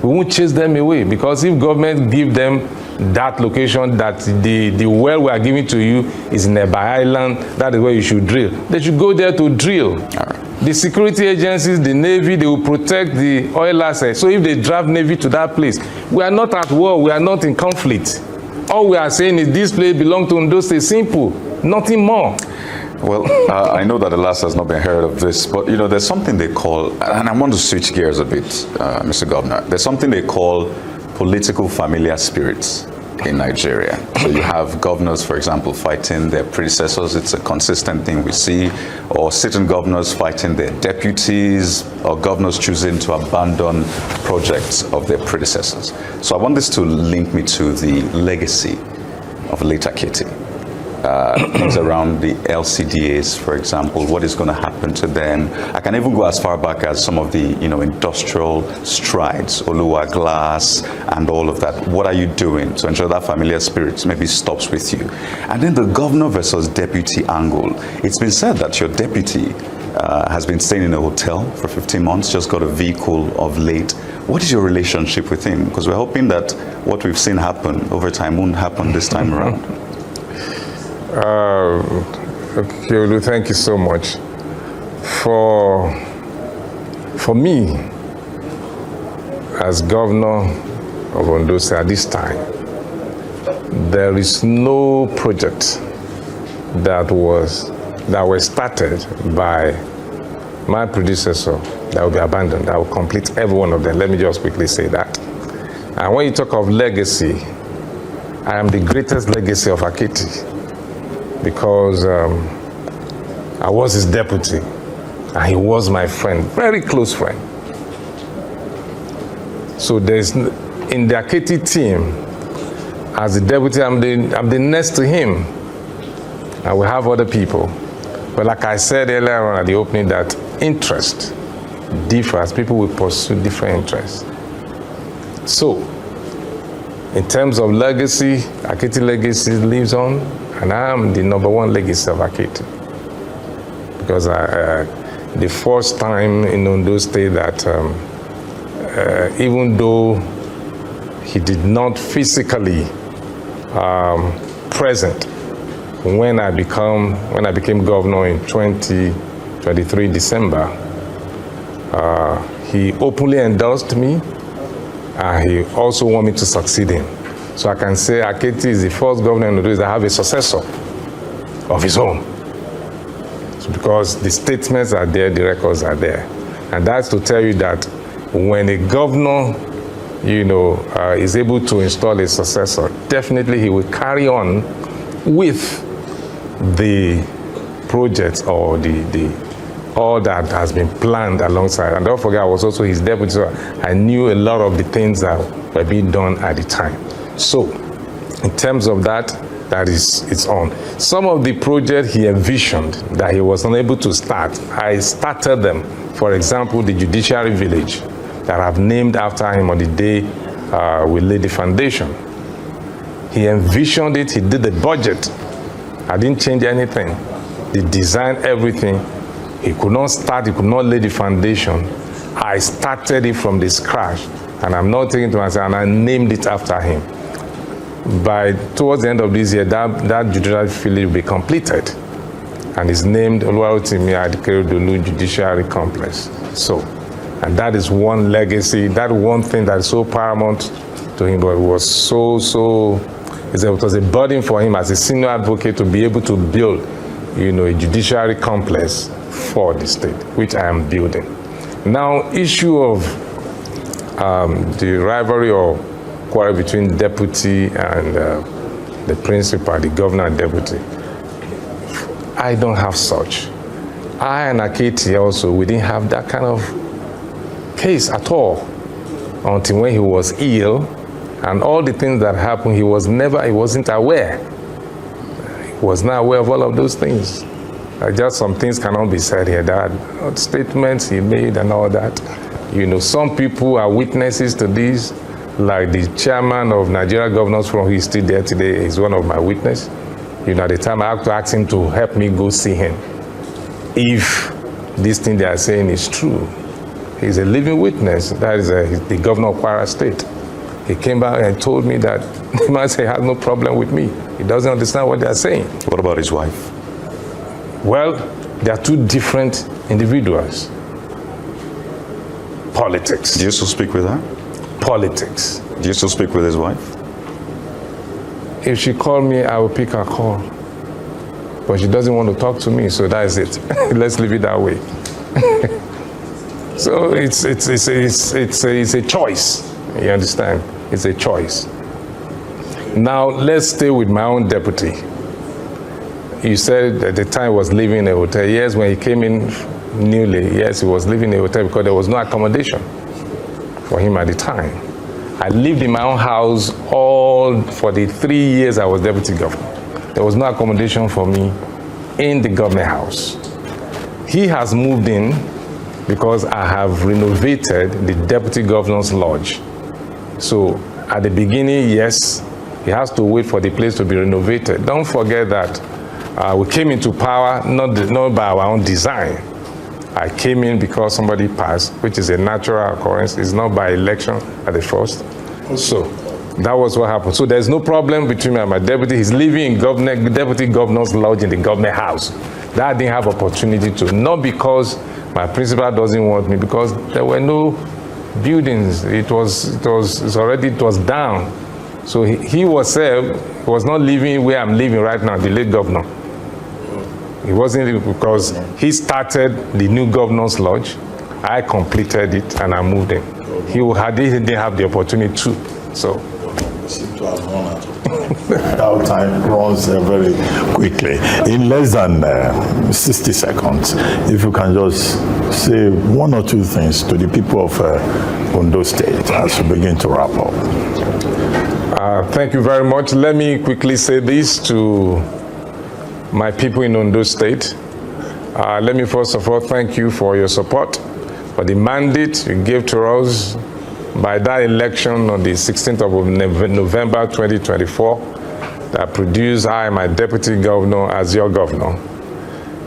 We won't chase them away, because if government give them that location, that the well we are giving to you is in EBA Island, that is where you should drill, they should go there to drill. Right. The security agencies, the Navy, they will protect the oil assets. So if they drive Navy to that place, we are not at war, we are not in conflict. All we are saying is this place belongs to Ondo State. Simple, nothing more. Well, I know that the last has not been heard of this, but there's something they call, and I want to switch gears a bit, Mr. Governor. There's something they call political familiar spirits in Nigeria. So you have governors, for example, fighting their predecessors. It's a consistent thing we see. Or sitting governors fighting their deputies, or governors choosing to abandon projects of their predecessors. So I want this to link me to the legacy of late Akete. Things around the LCDAs, for example, what is going to happen to them. I can even go as far back as some of the, industrial strides, Oluwa Glass, and all of that. What are you doing to ensure that familiar spirit maybe stops with you? And then the governor versus deputy angle. It's been said that your deputy has been staying in a hotel for 15 months, just got a vehicle of late. What is your relationship with him? Because we're hoping that what we've seen happen over time won't happen this time around. Okay, Olu, thank you so much. For me, as governor of Ondo State at this time, there is no project that was started by my predecessor that will be abandoned. I will complete every one of them. Let me just quickly say that. And when you talk of legacy, I am the greatest legacy of Akete, because I was his deputy and he was my friend, very close friend. So there's, in the Akete team, as the deputy, I'm the next to him, and we have other people. But like I said earlier on at the opening, that interest differs. People will pursue different interests. So, in terms of legacy, Akete legacy lives on, and I am the #1 legacy of Akete. Because the first time in Ondo State that even though he did not physically present when I became governor in 2023 December, he openly endorsed me, and he also wanted me to succeed him. So I can say Akete is the first governor in Ondo State that have a successor of his own. So because the statements are there, the records are there. And that's to tell you that when a governor, is able to install a successor, definitely he will carry on with the projects or all that has been planned alongside. And don't forget, I was also his deputy, so I knew a lot of the things that were being done at the time. So, in terms of that it's on. Some of the projects he envisioned that he was unable to start, I started them. For example, the judiciary village that I've named after him on the day we laid the foundation. He envisioned it, he did the budget. I didn't change anything. He designed everything. He could not start, he could not lay the foundation. I started it from the scratch, and I'm not taking it to myself, and I named it after him. Towards the end of this year, that judiciary village will be completed, and it's named Oluwarotimi Akeredolu Judiciary Complex. So, and that is one legacy, that one thing that is so paramount to him, but it was it was a burden for him as a senior advocate to be able to build, a judiciary complex for the state, which I am building. Now, issue of the rivalry or quarrel between deputy and the principal, the governor and deputy, I don't have such. I and Akete also, we didn't have that kind of case at all until when he was ill, and all the things that happened, he wasn't aware. He was not aware of all of those things. Just some things cannot be said here. That statements he made and all that. Some people are witnesses to this, like the chairman of Nigeria Governors Forum, who is still there today, is one of my witnesses. At the time I have to ask him to help me go see him if this thing they are saying is true. He's a living witness. That is the governor of Kwara State. He came back and told me that the man said he has no problem with me. He doesn't understand what they are saying. What about his wife? Well, they are two different individuals. Politics. Do you still speak with her? Politics. Do you still speak with his wife? If she called me, I will pick her call. but she doesn't want to talk to me, so that is it. Let's leave it that way. So it's a choice. You understand? It's a choice. Now let's stay with my own deputy. You said at the time he was living in a hotel. Yes, when he came in newly, yes, he was living in a hotel because there was no accommodation for him at the time. I lived in my own house all for the 3 years I was deputy governor. There was no accommodation for me in the government house. He has moved in because I have renovated the deputy governor's lodge. So at the beginning, yes, he has to wait for the place to be renovated. Don't forget that we came into power not by our own design. I came in because somebody passed, which is a natural occurrence. It's not by election at the first. Okay. So that was what happened. So there's no problem between me and my deputy. He's living in deputy governor's lodge in the government house. That I didn't have opportunity to, not because my principal doesn't want me, because there were no buildings. It was down. So he was not living where I'm living right now, the late governor. It wasn't because he started the new governor's lodge. I completed it and I moved in. He didn't have the opportunity to. So. Seem to have run out of time. Our time runs very quickly. In less than 60 seconds, if you can just say one or two things to the people of Ondo State as we begin to wrap up. Thank you very much. Let me quickly say this to my people in Ondo State. Let me first of all thank you for your support, for the mandate you gave to us by that election on the 16th of November 2024 that produced I, my deputy governor, as your governor.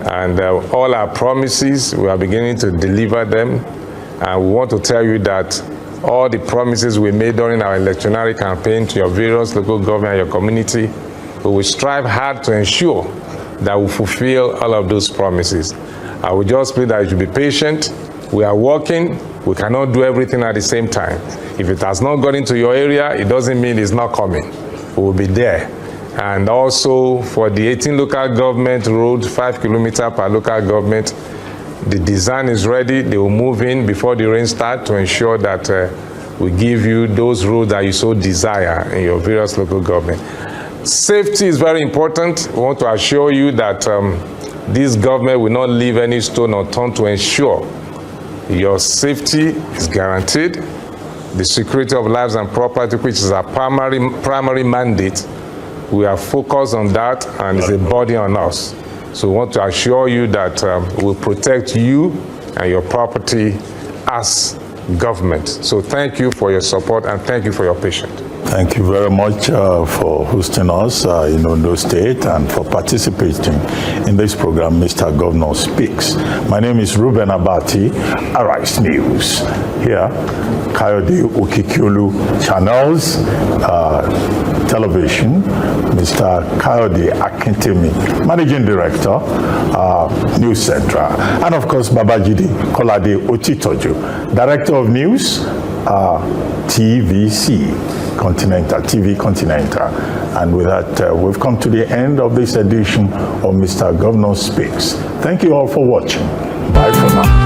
And all our promises, we are beginning to deliver them. And we want to tell you that all the promises we made during our electionary campaign to your various local government and your community, we will strive hard to ensure that we fulfill all of those promises. I will just plead that you should be patient. We are working. We cannot do everything at the same time. If it has not got into your area, it doesn't mean it's not coming. We will be there. And also for the 18 local government roads, 5 kilometers per local government, the design is ready. They will move in before the rain starts to ensure that we give you those roads that you so desire in your various local government. Safety is very important. We want to assure you that this government will not leave any stone unturned to ensure your safety is guaranteed. The security of lives and property, which is our primary mandate, we are focused on that, and it's a burden on us. So we want to assure you that we'll protect you and your property as government. So thank you for your support and thank you for your patience. Thank you very much for hosting us in Ondo State and for participating in this program, Mr. Governor Speaks. My name is Ruben Abati, Arise News. Here, Kayode Okikiolu Channels Television, Mr. Kayode Akintemi, Managing Director, News Central, and of course, Babajide Kolade Otitoju, Director of News, TVC Continental. And with that, we've come to the end of this edition of Mr. Governor Speaks. Thank you all for watching. Bye for now.